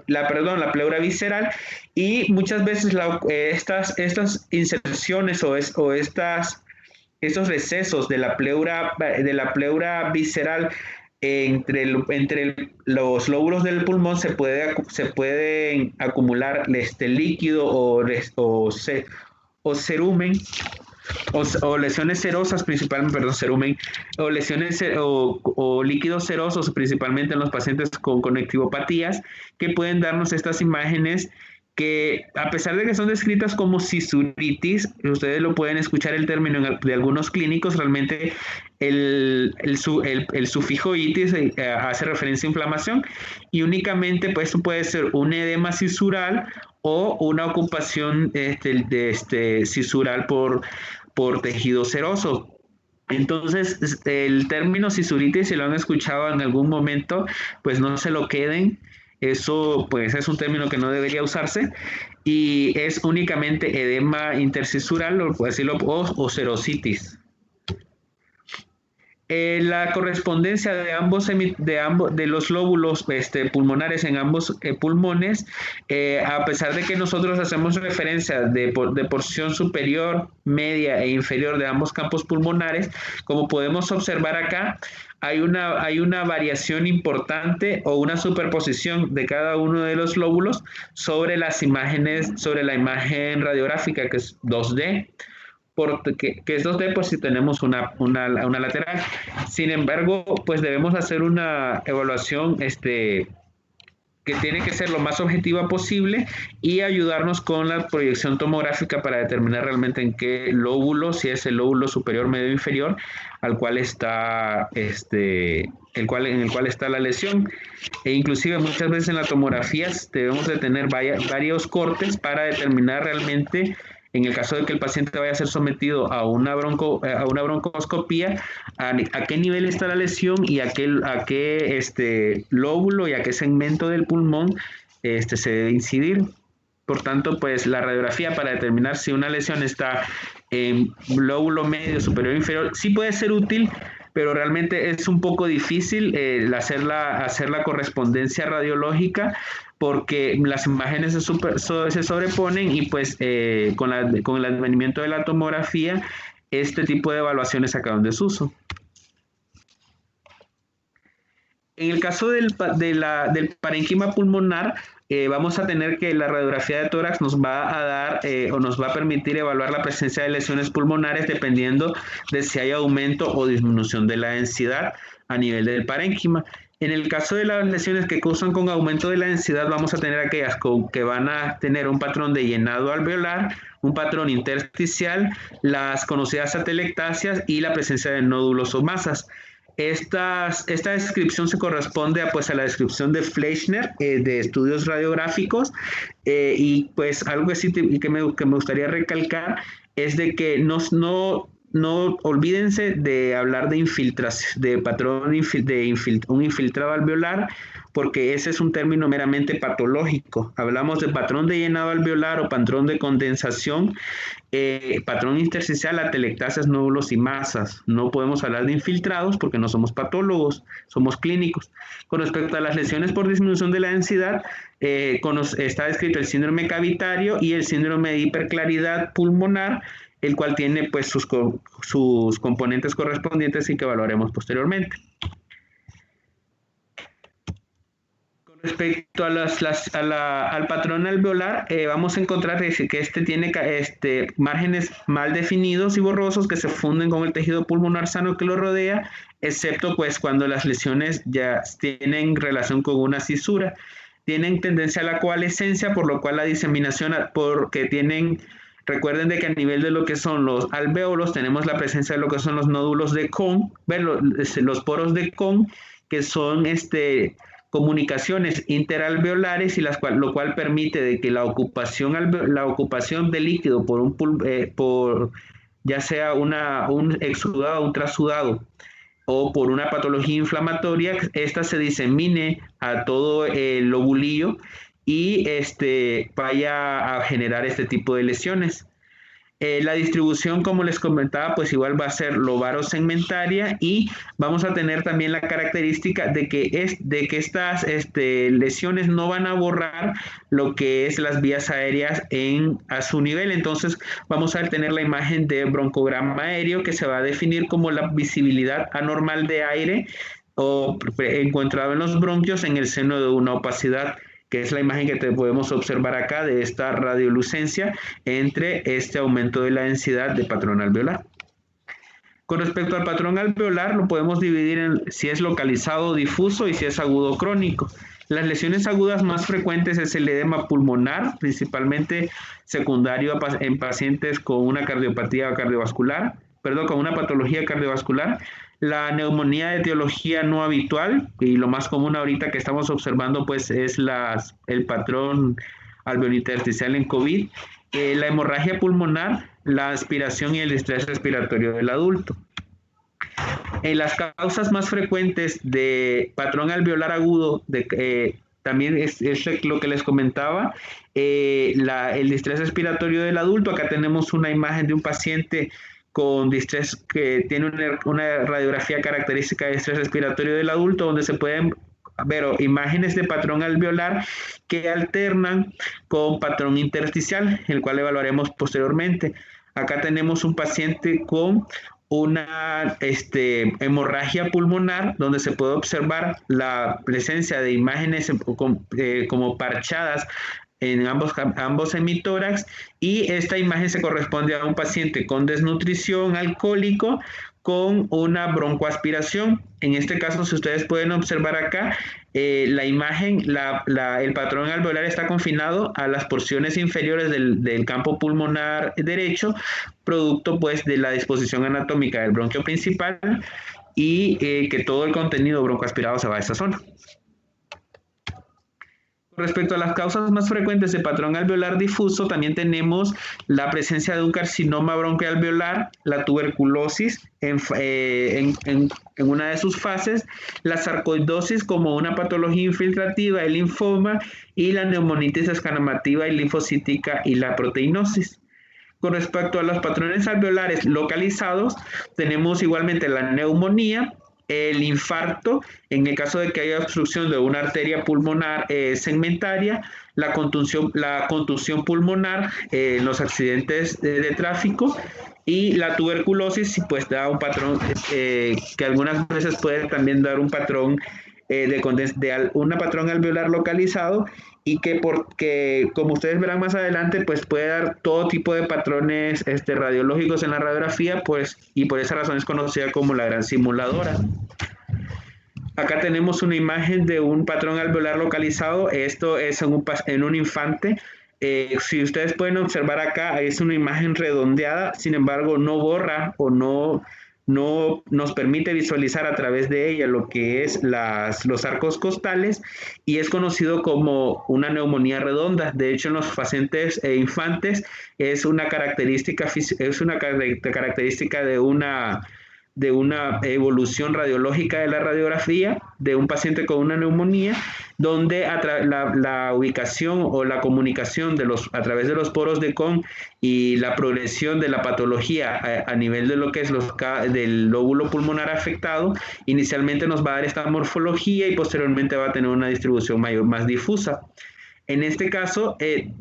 [SPEAKER 1] la pleura visceral, y muchas veces estas inserciones o estos recesos de la pleura visceral entre los lóbulos del pulmón se pueden acumular líquido o cerumen, o lesiones serosas, principalmente, perdón, cerumen, o lesiones o líquidos serosos, principalmente en los pacientes con conectivopatías, que pueden darnos estas imágenes que, a pesar de que son descritas como cisuritis, ustedes lo pueden escuchar el término de algunos clínicos, realmente el sufijo itis hace referencia a inflamación, y únicamente pues puede ser un edema cisural o una ocupación cisural por tejido seroso. Entonces, el término cisuritis, si lo han escuchado en algún momento, pues no se lo queden. Eso pues es un término que no debería usarse y es únicamente edema intercisural o serositis. La correspondencia de los lóbulos pulmonares en ambos pulmones, a pesar de que nosotros hacemos referencia de porción superior, media e inferior de ambos campos pulmonares, como podemos observar acá, hay una variación importante o una superposición de cada uno de los lóbulos sobre las imágenes, sobre la imagen radiográfica, que es 2D. Que es 2D, pues si tenemos una lateral. Sin embargo, pues debemos hacer una evaluación que tiene que ser lo más objetiva posible y ayudarnos con la proyección tomográfica para determinar realmente en qué lóbulo, si es el lóbulo superior, medio o inferior, al cual está en el cual está la lesión. E inclusive muchas veces en las tomografías debemos de tener varios cortes para determinar realmente, en el caso de que el paciente vaya a ser sometido a una broncoscopía, a qué nivel está la lesión y a qué lóbulo y a qué segmento del pulmón se debe incidir. Por tanto, pues la radiografía para determinar si una lesión está en lóbulo medio, superior o inferior, sí puede ser útil, pero realmente es un poco difícil hacer la correspondencia radiológica porque las imágenes se sobreponen y pues con el advenimiento de la tomografía, este tipo de evaluaciones sacaron de desuso. En el caso del parénquima pulmonar, vamos a tener que la radiografía de tórax nos va a dar o nos va a permitir evaluar la presencia de lesiones pulmonares dependiendo de si hay aumento o disminución de la densidad a nivel del parénquima. En el caso de las lesiones que cursan con aumento de la densidad, vamos a tener aquellas que van a tener un patrón de llenado alveolar, un patrón intersticial, las conocidas atelectasias y la presencia de nódulos o masas. Esta descripción se corresponde a la descripción de Fleischner de estudios radiográficos y pues algo que me gustaría recalcar es de que no olvídense de hablar de infiltración, de patrón un infiltrado alveolar, porque ese es un término meramente patológico. Hablamos de patrón de llenado alveolar o patrón de condensación, patrón intersticial, atelectasias, nódulos y masas. No podemos hablar de infiltrados porque no somos patólogos, somos clínicos. Con respecto a las lesiones por disminución de la densidad, está descrito el síndrome cavitario y el síndrome de hiperclaridad pulmonar, el cual tiene pues sus componentes correspondientes y que evaluaremos posteriormente. Con respecto al patrón alveolar, vamos a encontrar que este tiene márgenes mal definidos y borrosos que se funden con el tejido pulmonar sano que lo rodea, excepto pues cuando las lesiones ya tienen relación con una cisura. Tienen tendencia a la coalescencia, por lo cual la diseminación, porque tienen... Recuerden de que a nivel de lo que son los alvéolos tenemos la presencia de lo que son los nódulos de Kohn, los poros de Kohn, que son comunicaciones interalveolares y lo cual permite de que la ocupación de líquido por ya sea un exudado, un trasudado o por una patología inflamatoria, esta se disemine a todo el lobulillo y vaya a generar este tipo de lesiones. La distribución, como les comentaba, pues igual va a ser lobaro-segmentaria y vamos a tener también la característica de que estas lesiones no van a borrar lo que es las vías aéreas a su nivel. Entonces vamos a tener la imagen de broncograma aéreo que se va a definir como la visibilidad anormal de aire o encontrado en los bronquios en el seno de una opacidad, que es la imagen que podemos observar acá de esta radiolucencia entre este aumento de la densidad de patrón alveolar. Con respecto al patrón alveolar, lo podemos dividir en si es localizado o difuso y si es agudo o crónico. Las lesiones agudas más frecuentes es el edema pulmonar, principalmente secundario en pacientes con una cardiopatía cardiovascular, con una patología cardiovascular. La neumonía de etiología no habitual, y lo más común ahorita que estamos observando pues es el patrón alveolo-intersticial en COVID, la hemorragia pulmonar, la aspiración y el estrés respiratorio del adulto. Las causas más frecuentes de patrón alveolar agudo también es lo que les comentaba, el distrés respiratorio del adulto. Acá tenemos una imagen de un paciente con distrés que tiene una radiografía característica de estrés respiratorio del adulto, donde se pueden ver imágenes de patrón alveolar que alternan con patrón intersticial, el cual evaluaremos posteriormente. Acá tenemos un paciente con una hemorragia pulmonar, donde se puede observar la presencia de imágenes como parchadas en ambos hemitórax, y esta imagen se corresponde a un paciente con desnutrición, alcohólico, con una broncoaspiración. En este caso, si ustedes pueden observar acá, la imagen, el patrón alveolar está confinado a las porciones inferiores del campo pulmonar derecho, producto pues de la disposición anatómica del bronquio principal y que todo el contenido broncoaspirado se va a esa zona. Respecto a las causas más frecuentes de patrón alveolar difuso, también tenemos la presencia de un carcinoma bronquialveolar, la tuberculosis en una de sus fases, la sarcoidosis como una patología infiltrativa, el linfoma y la neumonitis escamativa y linfocítica y la proteinosis. Con respecto a los patrones alveolares localizados, tenemos igualmente la neumonía, el infarto, en el caso de que haya obstrucción de una arteria pulmonar segmentaria, la contusión pulmonar en los accidentes de tráfico y la tuberculosis, pues da un patrón que algunas veces puede también dar un patrón una patrón alveolar localizado y porque como ustedes verán más adelante pues puede dar todo tipo de patrones radiológicos en la radiografía pues y por esa razón es conocida como la gran simuladora. Acá tenemos una imagen de un patrón alveolar localizado. Esto es en un infante. Si ustedes pueden observar acá, es una imagen redondeada, sin embargo, no borra o no nos permite visualizar a través de ella lo que es los arcos costales y es conocido como una neumonía redonda. De hecho, en los pacientes infantes es una característica de una evolución radiológica de la radiografía de un paciente con una neumonía, donde la ubicación o la comunicación a través de los poros de Kohn y la progresión de la patología a nivel de lo que es del lóbulo pulmonar afectado, inicialmente nos va a dar esta morfología y posteriormente va a tener una distribución más difusa. En este caso,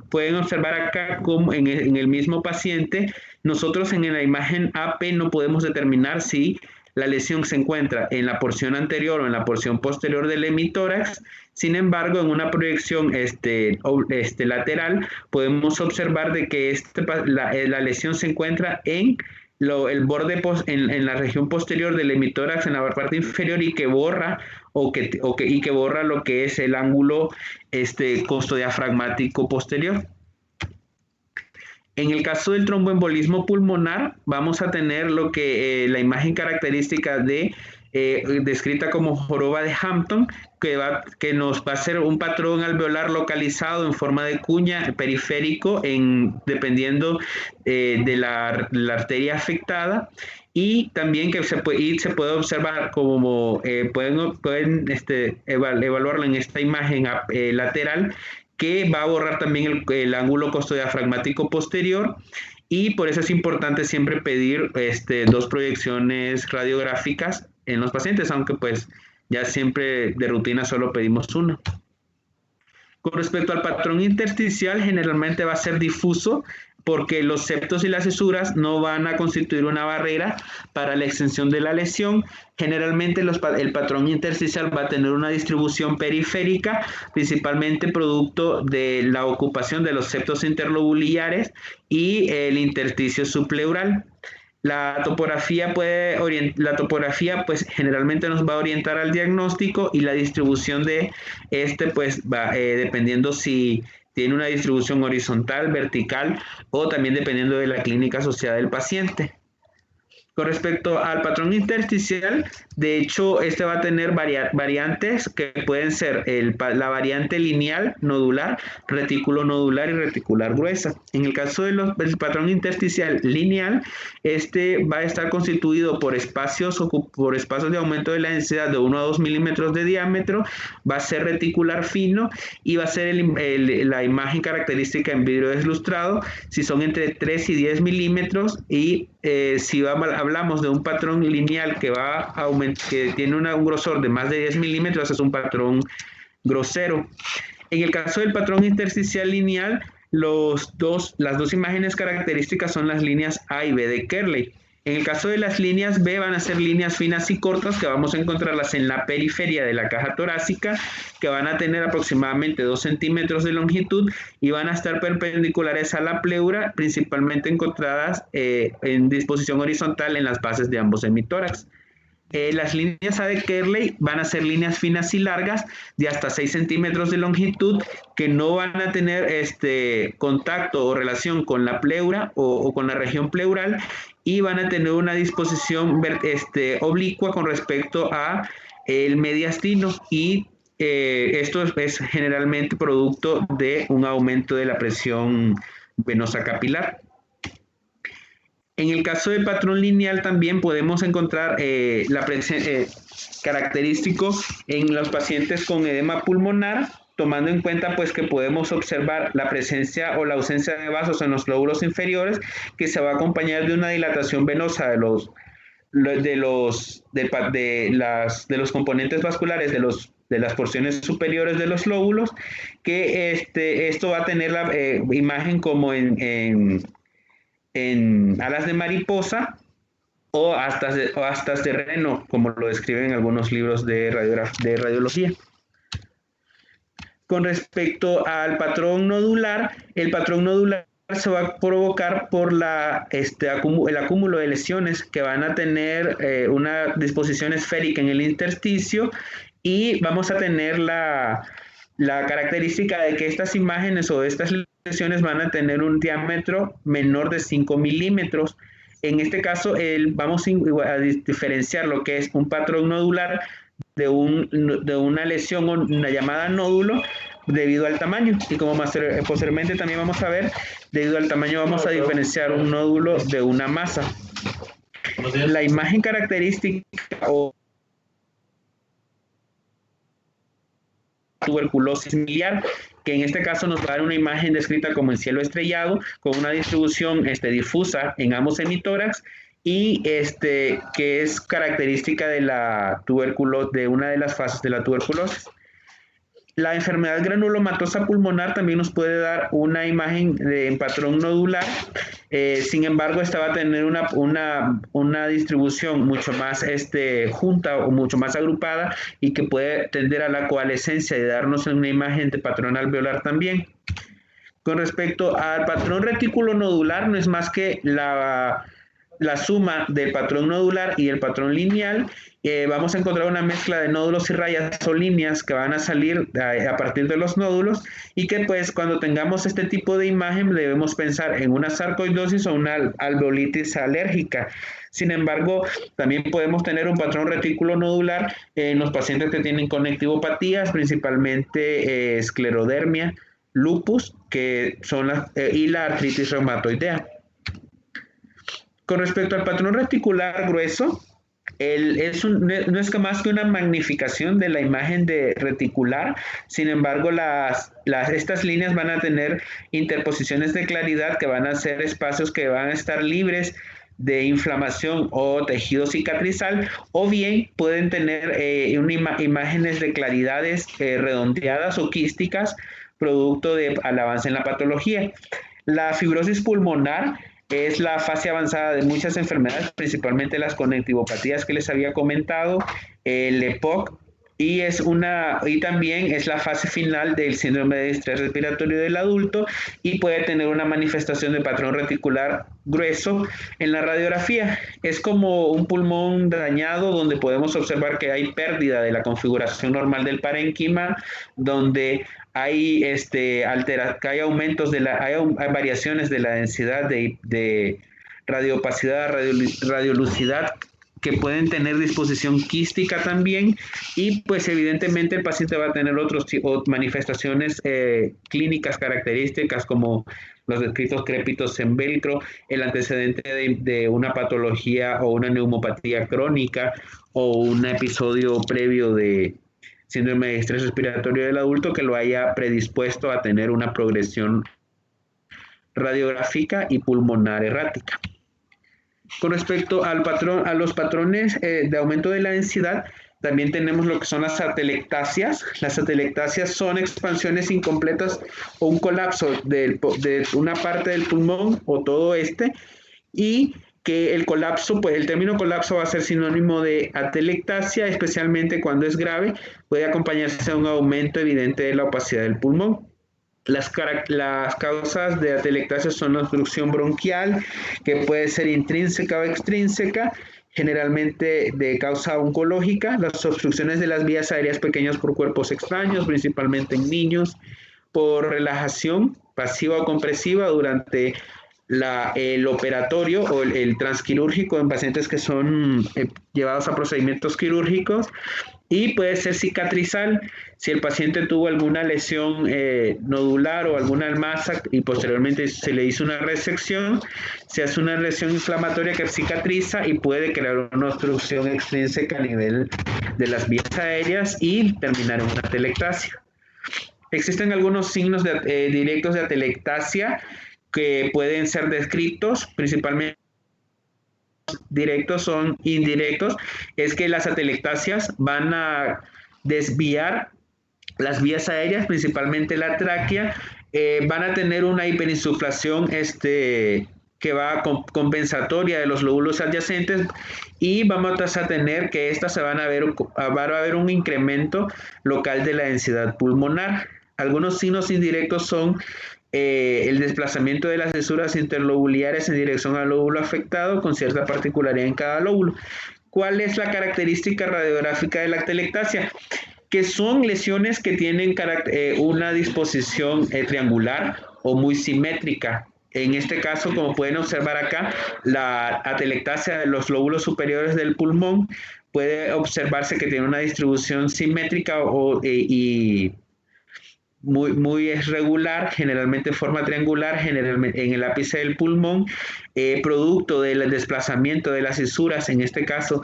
[SPEAKER 1] pueden observar acá como en el mismo paciente, nosotros en la imagen AP no podemos determinar si la lesión se encuentra en la porción anterior o en la porción posterior del hemitórax. Sin embargo, en una proyección lateral podemos observar de que la lesión se encuentra en el borde en la región posterior del hemitórax, en la parte inferior, y que borra y que borra lo que es el ángulo costodiafragmático posterior. En el caso del tromboembolismo pulmonar, vamos a tener lo que la imagen característica descrita como joroba de Hampton, que nos va a hacer un patrón alveolar localizado en forma de cuña periférico, dependiendo de la arteria afectada. Y también que se puede observar como pueden evaluarlo en esta imagen lateral, que va a borrar también el ángulo costodiafragmático posterior, y por eso es importante siempre pedir 2 proyecciones radiográficas en los pacientes, aunque pues ya siempre de rutina solo pedimos una. Con respecto al patrón intersticial, generalmente va a ser difuso porque los septos y las cisuras no van a constituir una barrera para la extensión de la lesión. Generalmente el patrón intersticial va a tener una distribución periférica, principalmente producto de la ocupación de los septos interlobulares y el intersticio subpleural. La topografía pues generalmente nos va a orientar al diagnóstico, y la distribución de pues va dependiendo si tiene una distribución horizontal, vertical o también dependiendo de la clínica asociada del paciente. Con respecto al patrón intersticial, de hecho, va a tener variantes que pueden ser la variante lineal, nodular, retículo nodular y reticular gruesa. En el caso del patrón intersticial lineal, va a estar constituido por espacios de aumento de la densidad de 1 a 2 milímetros de diámetro, va a ser reticular fino y va a ser la imagen característica en vidrio deslustrado, si son entre 3 y 10 milímetros, y si hablamos de un patrón lineal que tiene un grosor de más de 10 milímetros, es un patrón grosero. En el caso del patrón intersticial lineal, las dos imágenes características son las líneas A y B de Kerley. En el caso de las líneas B, van a ser líneas finas y cortas, que vamos a encontrarlas en la periferia de la caja torácica, que van a tener aproximadamente 2 centímetros de longitud y van a estar perpendiculares a la pleura, principalmente encontradas en disposición horizontal en las bases de ambos hemitórax. Las líneas A de Kerley van a ser líneas finas y largas de hasta 6 centímetros de longitud, que no van a tener contacto o relación con la pleura o con la región pleural, y van a tener una disposición oblicua con respecto a el mediastino, y esto es generalmente producto de un aumento de la presión venosa capilar. En el caso del patrón lineal también podemos encontrar característico en los pacientes con edema pulmonar, tomando en cuenta pues que podemos observar la presencia o la ausencia de vasos en los lóbulos inferiores, que se va a acompañar de una dilatación venosa de los componentes vasculares de las porciones superiores de los lóbulos, que esto va a tener la imagen como en alas de mariposa o astas de reno, como lo describen en algunos libros de radiología. Con respecto al patrón nodular, el patrón nodular se va a provocar por el acúmulo de lesiones que van a tener una disposición esférica en el intersticio, y vamos a tener la característica de que estas imágenes o estas lesiones van a tener un diámetro menor de 5 milímetros. En este caso, vamos a diferenciar lo que es un patrón nodular de una lesión o una llamada nódulo debido al tamaño. Y como posteriormente también vamos a ver, debido al tamaño vamos a diferenciar un nódulo de una masa. La imagen característica o tuberculosis miliar, que en este caso nos va a dar una imagen descrita como en cielo estrellado, con una distribución difusa en ambos hemitórax, y que es característica de de una de las fases de la tuberculosis. La enfermedad granulomatosa pulmonar también nos puede dar una imagen en patrón nodular. Sin embargo, esta va a tener una distribución mucho más junta o mucho más agrupada, y que puede tender a la coalescencia y darnos una imagen de patrón alveolar también. Con respecto al patrón retículo nodular, no es más que la suma del patrón nodular y el patrón lineal. Vamos a encontrar una mezcla de nódulos y rayas o líneas que van a salir a partir de los nódulos, y que pues cuando tengamos este tipo de imagen debemos pensar en una sarcoidosis o una alveolitis alérgica. Sin embargo, también podemos tener un patrón retículo nodular en los pacientes que tienen conectivopatías, principalmente esclerodermia, lupus, y la artritis reumatoidea. Con respecto al patrón reticular grueso, no es más que una magnificación de la imagen reticular. Sin embargo, estas líneas van a tener interposiciones de claridad, que van a ser espacios que van a estar libres de inflamación o tejido cicatrizal, o bien pueden tener imágenes de claridades redondeadas o quísticas, producto al avance en la patología. La fibrosis pulmonar es la fase avanzada de muchas enfermedades, principalmente las conectivopatías que les había comentado, el EPOC, y también es la fase final del síndrome de distrés respiratorio del adulto, y puede tener una manifestación de patrón reticular grueso en la radiografía. Es como un pulmón dañado, donde podemos observar que hay pérdida de la configuración normal del parénquima, donde hay aumentos hay variaciones de la densidad de radioopacidad, radiolucidad, que pueden tener disposición quística también, y pues evidentemente el paciente va a tener otras manifestaciones clínicas características, como los descritos crépitos en velcro, el antecedente de una patología o una neumopatía crónica, o un episodio previo de síndrome de estrés respiratorio del adulto que lo haya predispuesto a tener una progresión radiográfica y pulmonar errática. Con respecto a los patrones de aumento de la densidad, también tenemos lo que son las atelectasias. Las atelectasias son expansiones incompletas o un colapso de una parte del pulmón o todo y que el término colapso va a ser sinónimo de atelectasia, especialmente cuando es grave, puede acompañarse de un aumento evidente de la opacidad del pulmón. Las causas de atelectasia son la obstrucción bronquial, que puede ser intrínseca o extrínseca, generalmente de causa oncológica, las obstrucciones de las vías aéreas pequeñas por cuerpos extraños, principalmente en niños, por relajación pasiva o compresiva durante el operatorio o el transquirúrgico en pacientes que son llevados a procedimientos quirúrgicos, y puede ser cicatrizal si el paciente tuvo alguna lesión nodular o alguna masa y posteriormente se le hizo una resección, se hace una lesión inflamatoria que cicatriza y puede crear una obstrucción extrínseca a nivel de las vías aéreas y terminar en una atelectasia. Existen algunos signos directos de atelectasia que pueden ser descritos, principalmente directos son indirectos, es que las atelectasias van a desviar las vías aéreas, principalmente la tráquea, van a tener una hiperinsuflación que va compensatoria de los lóbulos adyacentes y vamos a tener que estas va a haber un incremento local de la densidad pulmonar. Algunos signos indirectos son el desplazamiento de las fisuras interlobulares en dirección al lóbulo afectado con cierta particularidad en cada lóbulo. ¿Cuál es la característica radiográfica de la atelectasia? Que son lesiones que tienen una disposición triangular o muy simétrica. En este caso, como pueden observar acá, la atelectasia de los lóbulos superiores del pulmón puede observarse que tiene una distribución simétrica y muy regular, generalmente forma triangular, generalmente en el ápice del pulmón, producto del desplazamiento de las fisuras, en este caso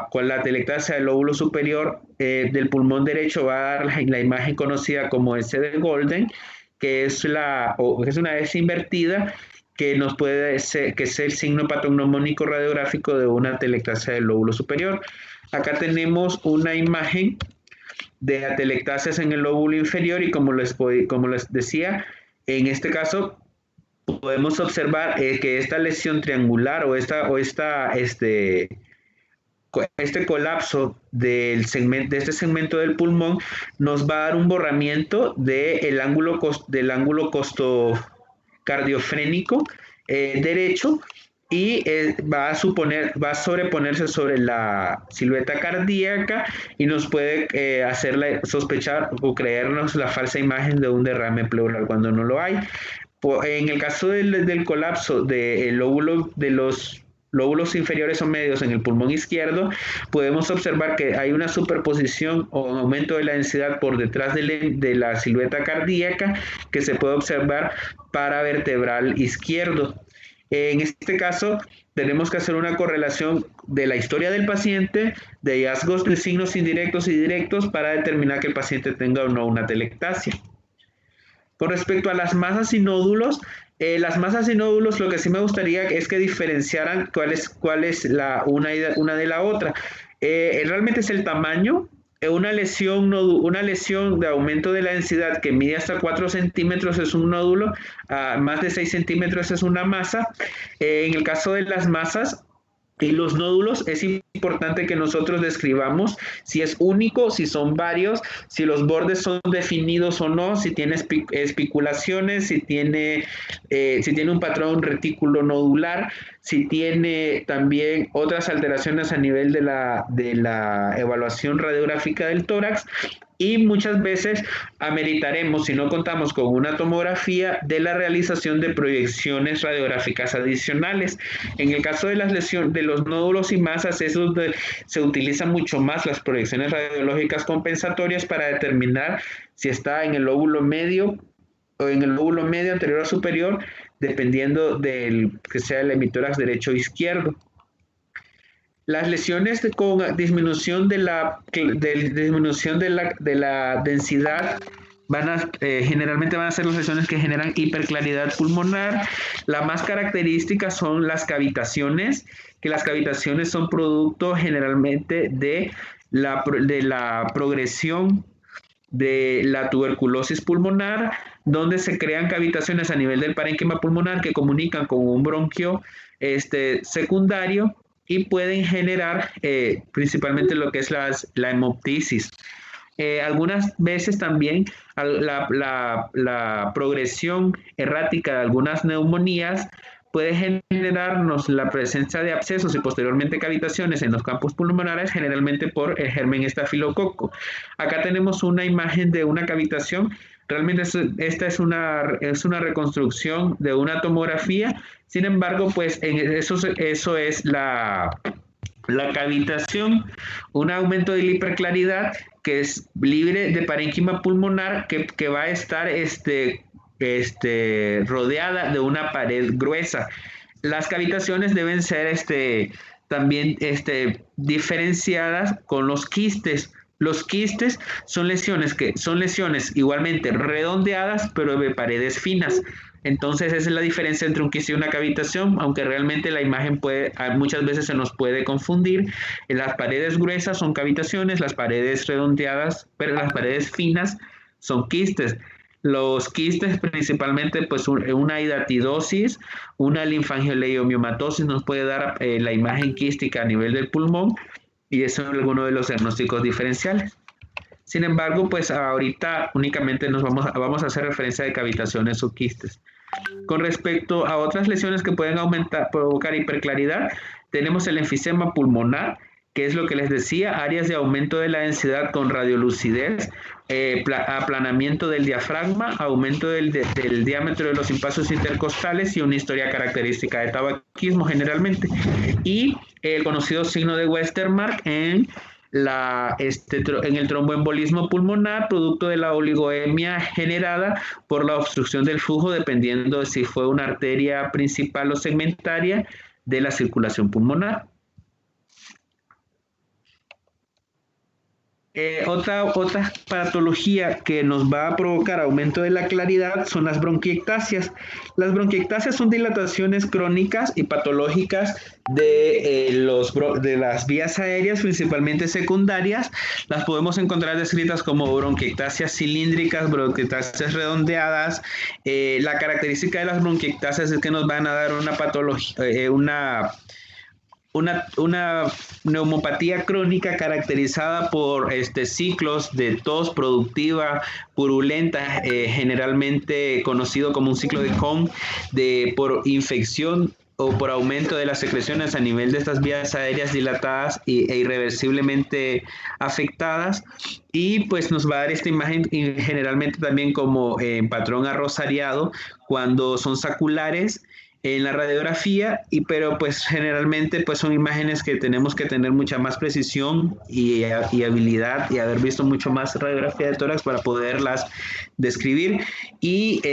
[SPEAKER 1] con la atelectasia del lóbulo superior del pulmón derecho va a dar la imagen conocida como S de Golden, que es una S invertida, que nos puede ser, que es el signo patognomónico radiográfico de una atelectasia del lóbulo superior. Acá tenemos una imagen de atelectasias en el lóbulo inferior y como les decía, en este caso podemos observar que esta lesión triangular este colapso de este segmento del pulmón nos va a dar un borramiento del ángulo costocardiofrénico derecho y va a sobreponerse sobre la silueta cardíaca y nos puede hacerle sospechar o creernos la falsa imagen de un derrame pleural cuando no lo hay. En el caso del colapso de los lóbulos inferiores o medios en el pulmón izquierdo, podemos observar que hay una superposición o un aumento de la densidad por detrás de la silueta cardíaca que se puede observar paravertebral izquierdo. En este caso, tenemos que hacer una correlación de la historia del paciente, de hallazgos de signos indirectos y directos para determinar que el paciente tenga o no una atelectasia. Con respecto a las masas y nódulos, lo que sí me gustaría es que diferenciaran cuál es una de la otra. Realmente es el tamaño. Una lesión de aumento de la densidad que mide hasta 4 centímetros es un nódulo, más de 6 centímetros es una masa. En el caso de las masas y los nódulos es importante que nosotros describamos si es único, si son varios, si los bordes son definidos o no, si tiene espiculaciones, si tiene un patrón retículo nodular, si tiene también otras alteraciones a nivel de la evaluación radiográfica del tórax. Y muchas veces ameritaremos, si no contamos con una tomografía, de la realización de proyecciones radiográficas adicionales. En el caso de las lesiones de los nódulos y masas, se utilizan mucho más las proyecciones radiológicas compensatorias para determinar si está en el lóbulo medio o en el lóbulo medio anterior o superior, dependiendo del que sea el hemitórax derecho o izquierdo. Las lesiones con disminución de la densidad generalmente van a ser las lesiones que generan hiperclaridad pulmonar. La más característica son las cavitaciones, que las cavitaciones son producto generalmente de la progresión de la tuberculosis pulmonar, donde se crean cavitaciones a nivel del parénquima pulmonar que comunican con un bronquio secundario y pueden generar principalmente lo que es la hemoptisis. Algunas veces también la progresión errática de algunas neumonías puede generarnos la presencia de abscesos y posteriormente cavitaciones en los campos pulmonares, generalmente por el germen estafilococo. Acá tenemos una imagen de una cavitación. Realmente esta es una reconstrucción de una tomografía. Sin embargo, pues eso es La cavitación, un aumento de la hiperclaridad que es libre de parénquima pulmonar que va a estar rodeada de una pared gruesa. Las cavitaciones deben ser también diferenciadas con los quistes. Los quistes son lesiones igualmente redondeadas, pero de paredes finas. Entonces esa es la diferencia entre un quiste y una cavitación, aunque realmente la imagen muchas veces se nos puede confundir. Las paredes gruesas son cavitaciones, las paredes redondeadas, pero las paredes finas son quistes. Los quistes principalmente, pues una hidatidosis, una linfangioliomatosis nos puede dar la imagen quística a nivel del pulmón y eso es alguno de los diagnósticos diferenciales. Sin embargo, pues ahorita únicamente vamos a hacer referencia de cavitaciones o quistes. Con respecto a otras lesiones que pueden provocar hiperclaridad, tenemos el enfisema pulmonar, que es lo que les decía, áreas de aumento de la densidad con radiolucidez, aplanamiento del diafragma, aumento del diámetro de los impasos intercostales y una historia característica de tabaquismo generalmente. Y el conocido signo de Westermarck en el tromboembolismo pulmonar, producto de la oligoemia generada por la obstrucción del flujo, dependiendo de si fue una arteria principal o segmentaria de la circulación pulmonar. Otra patología que nos va a provocar aumento de la claridad son las bronquiectasias. Las bronquiectasias son dilataciones crónicas y patológicas de las vías aéreas, principalmente secundarias. Las podemos encontrar descritas como bronquiectasias cilíndricas, bronquiectasias redondeadas. La característica de las bronquiectasias es que nos van a dar una patología, una neumopatía crónica caracterizada por ciclos de tos productiva, purulenta, generalmente conocido como un ciclo de Kohn, por infección o por aumento de las secreciones a nivel de estas vías aéreas dilatadas e irreversiblemente afectadas. Y pues nos va a dar esta imagen generalmente también como patrón arrosariado cuando son saculares en la radiografía, pero pues generalmente pues son imágenes que tenemos que tener mucha más precisión y habilidad y haber visto mucho más radiografía de tórax para poderlas describir. Y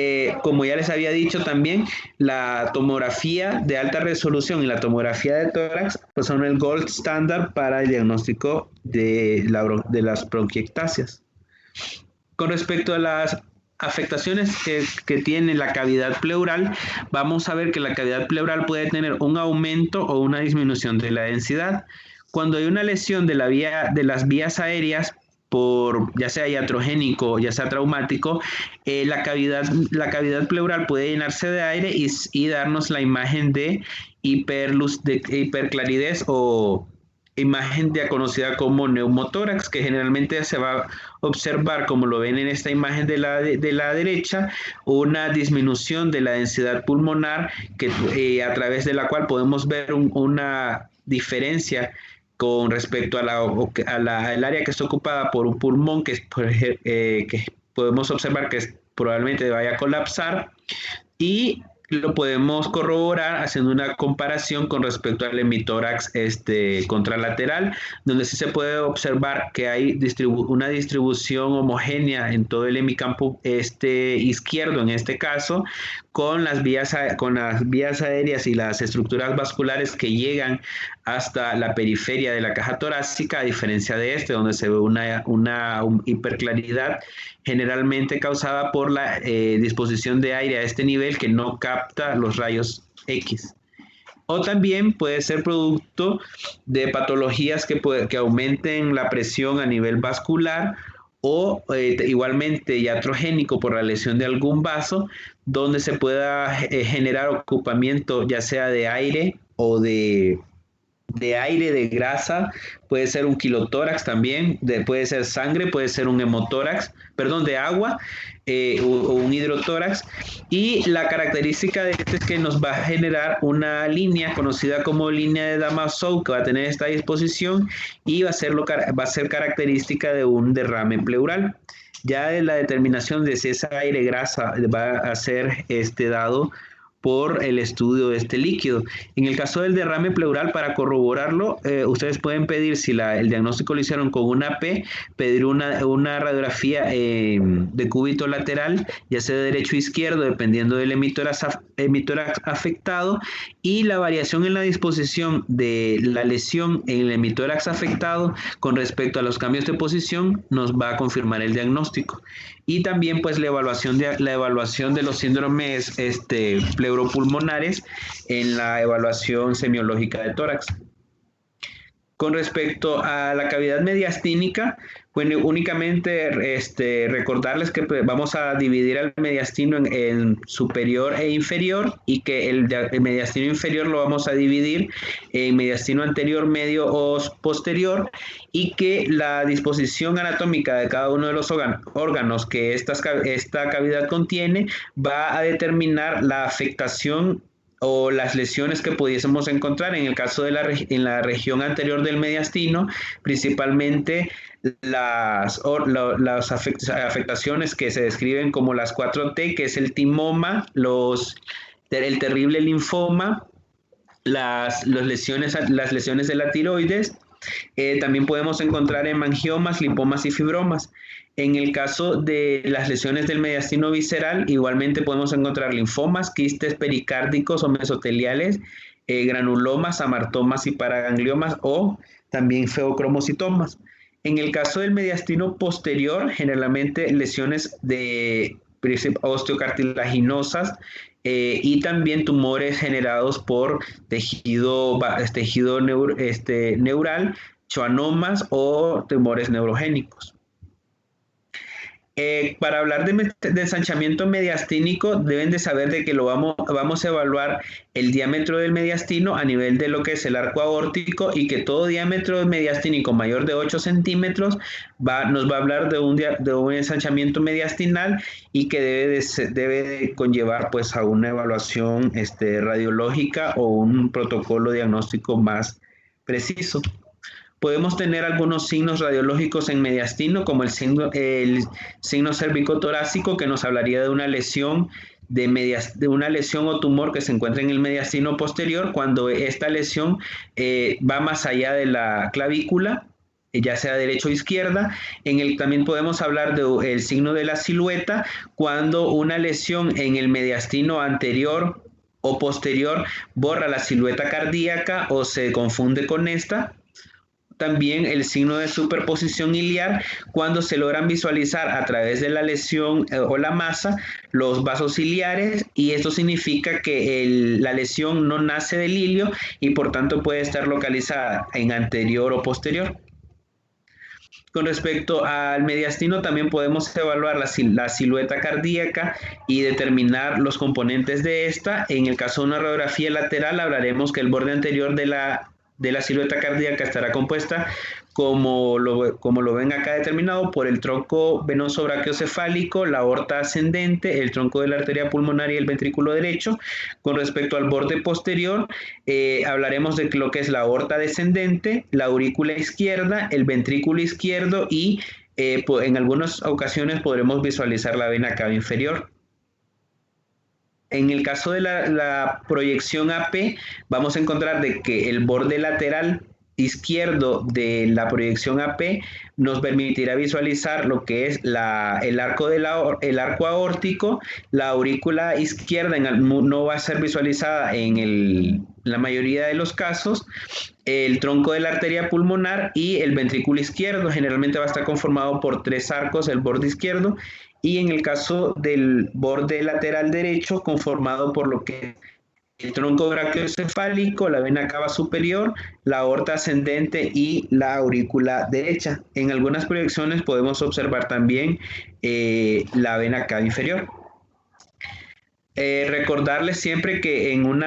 [SPEAKER 1] como ya les había dicho también, la tomografía de alta resolución y la tomografía de tórax pues son el gold standard para el diagnóstico de las bronquiectasias. Con respecto a las afectaciones que tiene la cavidad pleural, vamos a ver que la cavidad pleural puede tener un aumento o una disminución de la densidad. Cuando hay una lesión de las vías aéreas, ya sea iatrogénico, ya sea traumático, la cavidad pleural puede llenarse de aire y darnos la imagen de hiperclaridez o imagen ya conocida como neumotórax, que generalmente se va a observar, como lo ven en esta imagen de la derecha, una disminución de la densidad pulmonar a través de la cual podemos ver una diferencia con respecto al área que está ocupada por un pulmón que podemos observar que probablemente vaya a colapsar, y lo podemos corroborar haciendo una comparación con respecto al hemitórax contralateral, donde sí se puede observar que hay una distribución homogénea en todo el hemicampo izquierdo, en este caso, con las vías aéreas y las estructuras vasculares que llegan hasta la periferia de la caja torácica, a diferencia de donde se ve una hiperclaridad generalmente causada por la disposición de aire a este nivel que no capta los rayos X. O también puede ser producto de patologías que aumenten la presión a nivel vascular, o igualmente iatrogénico por la lesión de algún vaso, donde se pueda generar ocupamiento ya sea de aire o de grasa, puede ser un kilotórax también, puede ser sangre, puede ser un hemotórax, de agua, o un hidrotórax. Y la característica de es que nos va a generar una línea conocida como línea de Damasou, que va a tener esta disposición y va a ser característica de un derrame pleural. Ya la determinación de si esa aire grasa va a ser dado por el estudio de este líquido. En el caso del derrame pleural, para corroborarlo, ustedes pueden pedir, si el diagnóstico lo hicieron con una AP, pedir una radiografía de cúbito lateral, ya sea de derecho o izquierdo, dependiendo del hemitórax afectado, y la variación en la disposición de la lesión en el hemitórax afectado con respecto a los cambios de posición nos va a confirmar el diagnóstico. Y también pues la evaluación de los síndromes pleuropulmonares en la evaluación semiológica de tórax. Con respecto a la cavidad mediastínica, bueno, únicamente recordarles que vamos a dividir el mediastino en superior e inferior, y que el mediastino inferior lo vamos a dividir en mediastino anterior, medio o posterior, y que la disposición anatómica de cada uno de los órganos que esta cavidad contiene va a determinar la afectación o las lesiones que pudiésemos encontrar. En el caso de en la región anterior del mediastino, principalmente las afectaciones que se describen como las 4T, que es el timoma, el terrible linfoma, las lesiones de la tiroides. También podemos encontrar hemangiomas, linfomas y fibromas. En el caso de las lesiones del mediastino visceral, igualmente podemos encontrar linfomas, quistes pericárdicos o mesoteliales, granulomas, amartomas y paragangliomas, o también feocromocitomas. En el caso del mediastino posterior, generalmente lesiones de osteocartilaginosas, y también tumores generados por tejido neural, schwannomas o tumores neurogénicos. Para hablar de ensanchamiento mediastínico, deben de saber de que vamos a evaluar el diámetro del mediastino a nivel de lo que es el arco aórtico, y que todo diámetro mediastínico mayor de 8 centímetros nos va a hablar de un ensanchamiento mediastinal, y que debe de conllevar pues a una evaluación radiológica o un protocolo diagnóstico más preciso. Podemos tener algunos signos radiológicos en mediastino, como el signo cervicotorácico, que nos hablaría de una lesión una lesión o tumor que se encuentra en el mediastino posterior, cuando esta lesión va más allá de la clavícula, ya sea derecha o izquierda. También podemos hablar del signo de la silueta, cuando una lesión en el mediastino anterior o posterior borra la silueta cardíaca o se confunde con esta. También el signo de superposición iliar, cuando se logran visualizar a través de la lesión o la masa los vasos iliares, y esto significa que la lesión no nace del ilio y por tanto puede estar localizada en anterior o posterior. Con respecto al mediastino, también podemos evaluar la silueta cardíaca y determinar los componentes de esta. En el caso de una radiografía lateral, hablaremos que el borde anterior de la silueta cardíaca estará compuesta, como lo ven acá determinado, por el tronco venoso brachiocefálico, la aorta ascendente, el tronco de la arteria pulmonar y el ventrículo derecho. Con respecto al borde posterior, hablaremos de lo que es la aorta descendente, la aurícula izquierda, el ventrículo izquierdo, y en algunas ocasiones podremos visualizar la vena cava inferior. En el caso de la proyección AP, vamos a encontrar de que el borde lateral izquierdo de la proyección AP nos permitirá visualizar lo que es el arco aórtico. La aurícula izquierda no va a ser visualizada en la mayoría de los casos. El tronco de la arteria pulmonar y el ventrículo izquierdo generalmente va a estar conformado por 3 arcos, el borde izquierdo, y en el caso del borde lateral derecho, conformado por lo que es el tronco brachiocefálico, la vena cava superior, la aorta ascendente y la aurícula derecha. En algunas proyecciones podemos observar también la vena cava inferior. Recordarles siempre que en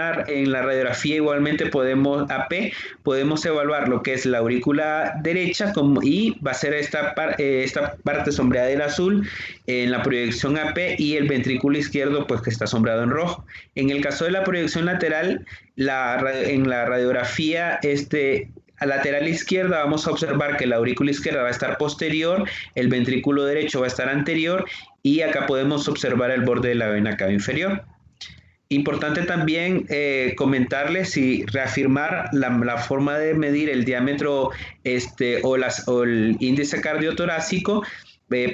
[SPEAKER 1] la radiografía igualmente podemos evaluar lo que es la aurícula derecha, y va a ser esta parte sombreada en azul en la proyección AP, y el ventrículo izquierdo pues que está sombreado en rojo. En el caso de la proyección lateral, en la radiografía lateral izquierda, vamos a observar que la aurícula izquierda va a estar posterior, el ventrículo derecho va a estar anterior, y acá podemos observar el borde de la vena cava inferior. Importante también comentarles y reafirmar la forma de medir el diámetro o el índice cardiotorácico,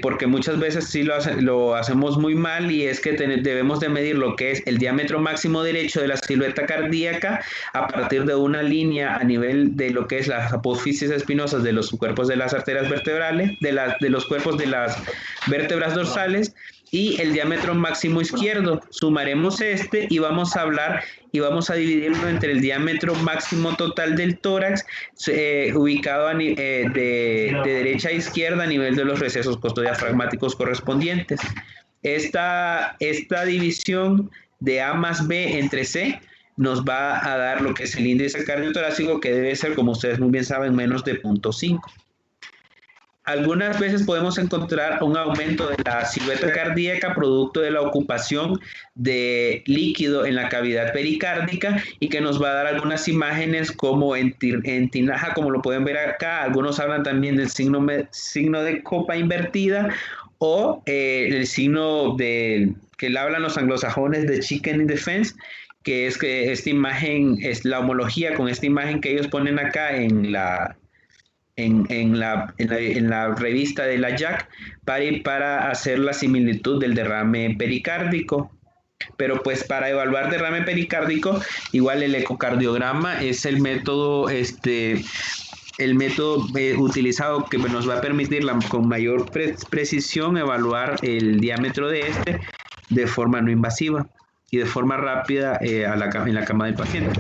[SPEAKER 1] porque muchas veces sí lo hacemos muy mal y es que debemos de medir lo que es el diámetro máximo derecho de la silueta cardíaca a partir de una línea a nivel de lo que es las apófisis espinosas de los cuerpos de las arterias vertebrales, de los cuerpos de las vértebras dorsales y el diámetro máximo izquierdo. Sumaremos y vamos a hablar y vamos a dividirlo entre el diámetro máximo total del tórax ubicado de derecha a izquierda a nivel de los recesos costodiafragmáticos correspondientes. Esta división de A más B entre C nos va a dar lo que es el índice cardiotorácico, que debe ser, como ustedes muy bien saben, menos de 0.5. Algunas veces podemos encontrar un aumento de la silueta cardíaca producto de la ocupación de líquido en la cavidad pericárdica y que nos va a dar algunas imágenes como en tinaja, como lo pueden ver acá. Algunos hablan también del signo de copa invertida o el signo que le hablan los anglosajones de chicken in defense, que es que esta imagen es la homología con esta imagen que ellos ponen acá en la revista de la JACC para hacer la similitud del derrame pericárdico. Pero pues para evaluar derrame pericárdico, igual el ecocardiograma es el método utilizado que nos va a permitir con mayor precisión evaluar el diámetro de forma no invasiva y de forma rápida en la cama del paciente.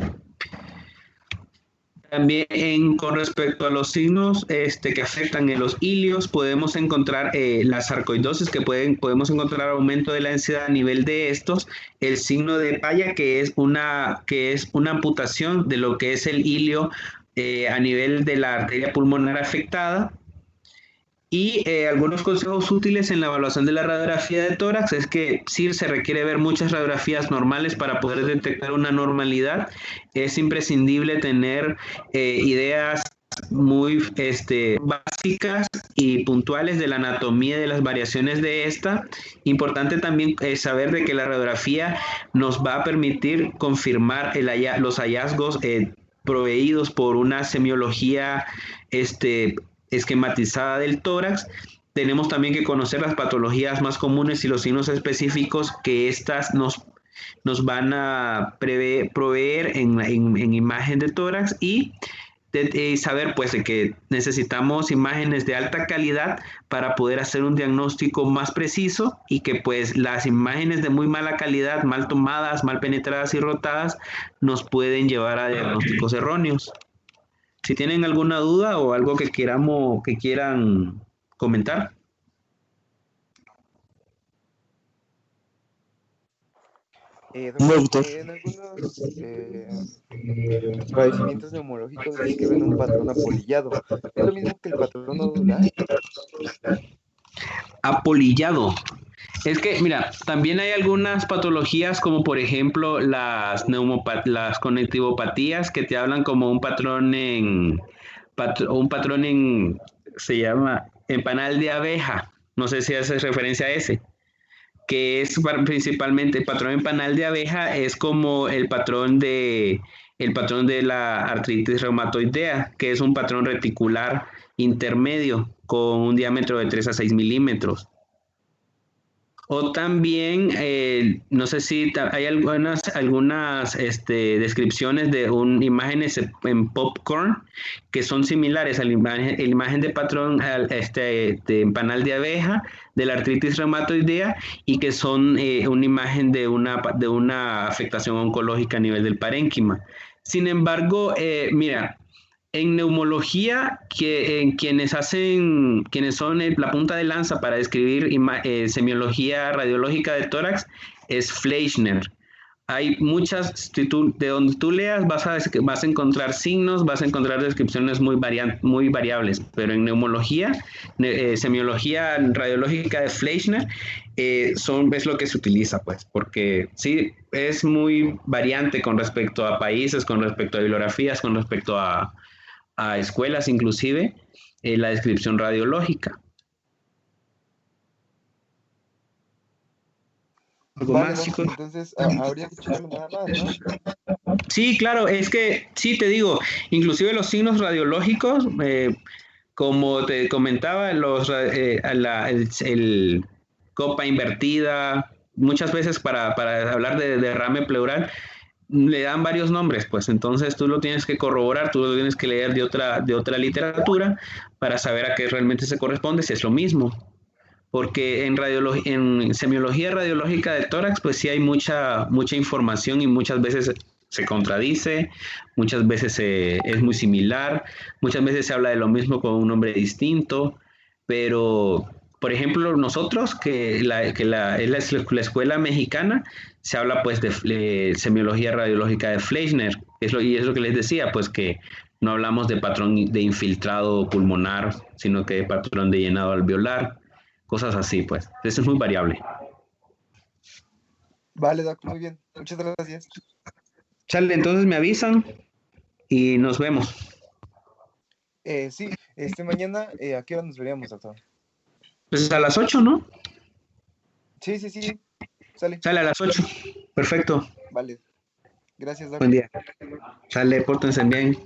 [SPEAKER 1] También con respecto a los signos que afectan en los ilios, podemos encontrar la sarcoidosis, podemos encontrar aumento de la ansiedad a nivel de estos, el signo de Paya, que es una amputación de lo que es el ilio a nivel de la arteria pulmonar afectada. Y algunos consejos útiles en la evaluación de la radiografía de tórax es que sí se requiere ver muchas radiografías normales para poder detectar una normalidad. Es imprescindible tener ideas muy básicas y puntuales de la anatomía y de las variaciones de esta. Importante también saber de que la radiografía nos va a permitir confirmar los hallazgos proveídos por una semiología esquematizada del tórax. Tenemos también que conocer las patologías más comunes y los signos específicos que estas nos van a proveer en imagen de tórax y saber pues de que necesitamos imágenes de alta calidad para poder hacer un diagnóstico más preciso y que pues las imágenes de muy mala calidad, mal tomadas, mal penetradas y rotadas nos pueden llevar a diagnósticos erróneos. Si tienen alguna duda o algo que quieran comentar.
[SPEAKER 2] Doctor, en algunos padecimientos neumológicos describen un patrón apolillado. ¿Es lo mismo que el patrón nodular?
[SPEAKER 1] Apolillado. Es que, mira, también hay algunas patologías como por ejemplo las conectivopatías que te hablan como un patrón se llama en panal de abeja. No sé si haces referencia a ese, que es principalmente el patrón en panal de abeja, es como el patrón de la artritis reumatoidea, que es un patrón reticular intermedio con un diámetro de 3 a 6 milímetros. O también, no sé si hay algunas descripciones de imágenes en popcorn que son similares a la imagen de patrón de panal de abeja, de la artritis reumatoidea, y que son una imagen de una afectación oncológica a nivel del parénquima. Sin embargo, mira, en neumología, quienes son la punta de lanza para describir semiología radiológica de tórax es Fleischner. Hay muchas, de donde tú leas vas a encontrar signos, vas a encontrar descripciones muy variables, pero en neumología, semiología radiológica de Fleischner es lo que se utiliza, pues, porque sí, es muy variante con respecto a países, con respecto a bibliografías, con respecto a escuelas inclusive, la descripción radiológica. algo
[SPEAKER 2] Vale,
[SPEAKER 1] más,
[SPEAKER 2] Doc,
[SPEAKER 1] chicos.
[SPEAKER 2] entonces habría que checarlo nada más, ¿no?
[SPEAKER 1] Sí, claro, es que sí te digo, inclusive los signos radiológicos, como te comentaba, el copa invertida, muchas veces para hablar de derrame pleural, le dan varios nombres, pues entonces tú lo tienes que corroborar, tú lo tienes que leer de otra literatura para saber a qué realmente se corresponde, si es lo mismo. Porque en semiología radiológica de tórax, pues sí hay mucha información y muchas veces se contradice, muchas veces es muy similar, muchas veces se habla de lo mismo con un nombre distinto, pero, por ejemplo, nosotros, es la escuela mexicana, se habla pues de semiología radiológica de Fleischner, y es lo que les decía, pues que no hablamos de patrón de infiltrado pulmonar, sino que de patrón de llenado alveolar, cosas así, pues. Eso es muy variable.
[SPEAKER 2] Vale, Doc, muy bien. Muchas gracias.
[SPEAKER 1] Chale, entonces me avisan y nos vemos.
[SPEAKER 2] Sí, mañana, ¿a qué hora nos veríamos, doctor?
[SPEAKER 1] Pues a las 8, ¿no?
[SPEAKER 2] Sí, sí, sí, sale.
[SPEAKER 1] Sale a las 8. Perfecto.
[SPEAKER 2] Vale, gracias, Doc.
[SPEAKER 1] Buen día. Sale, pórtense bien.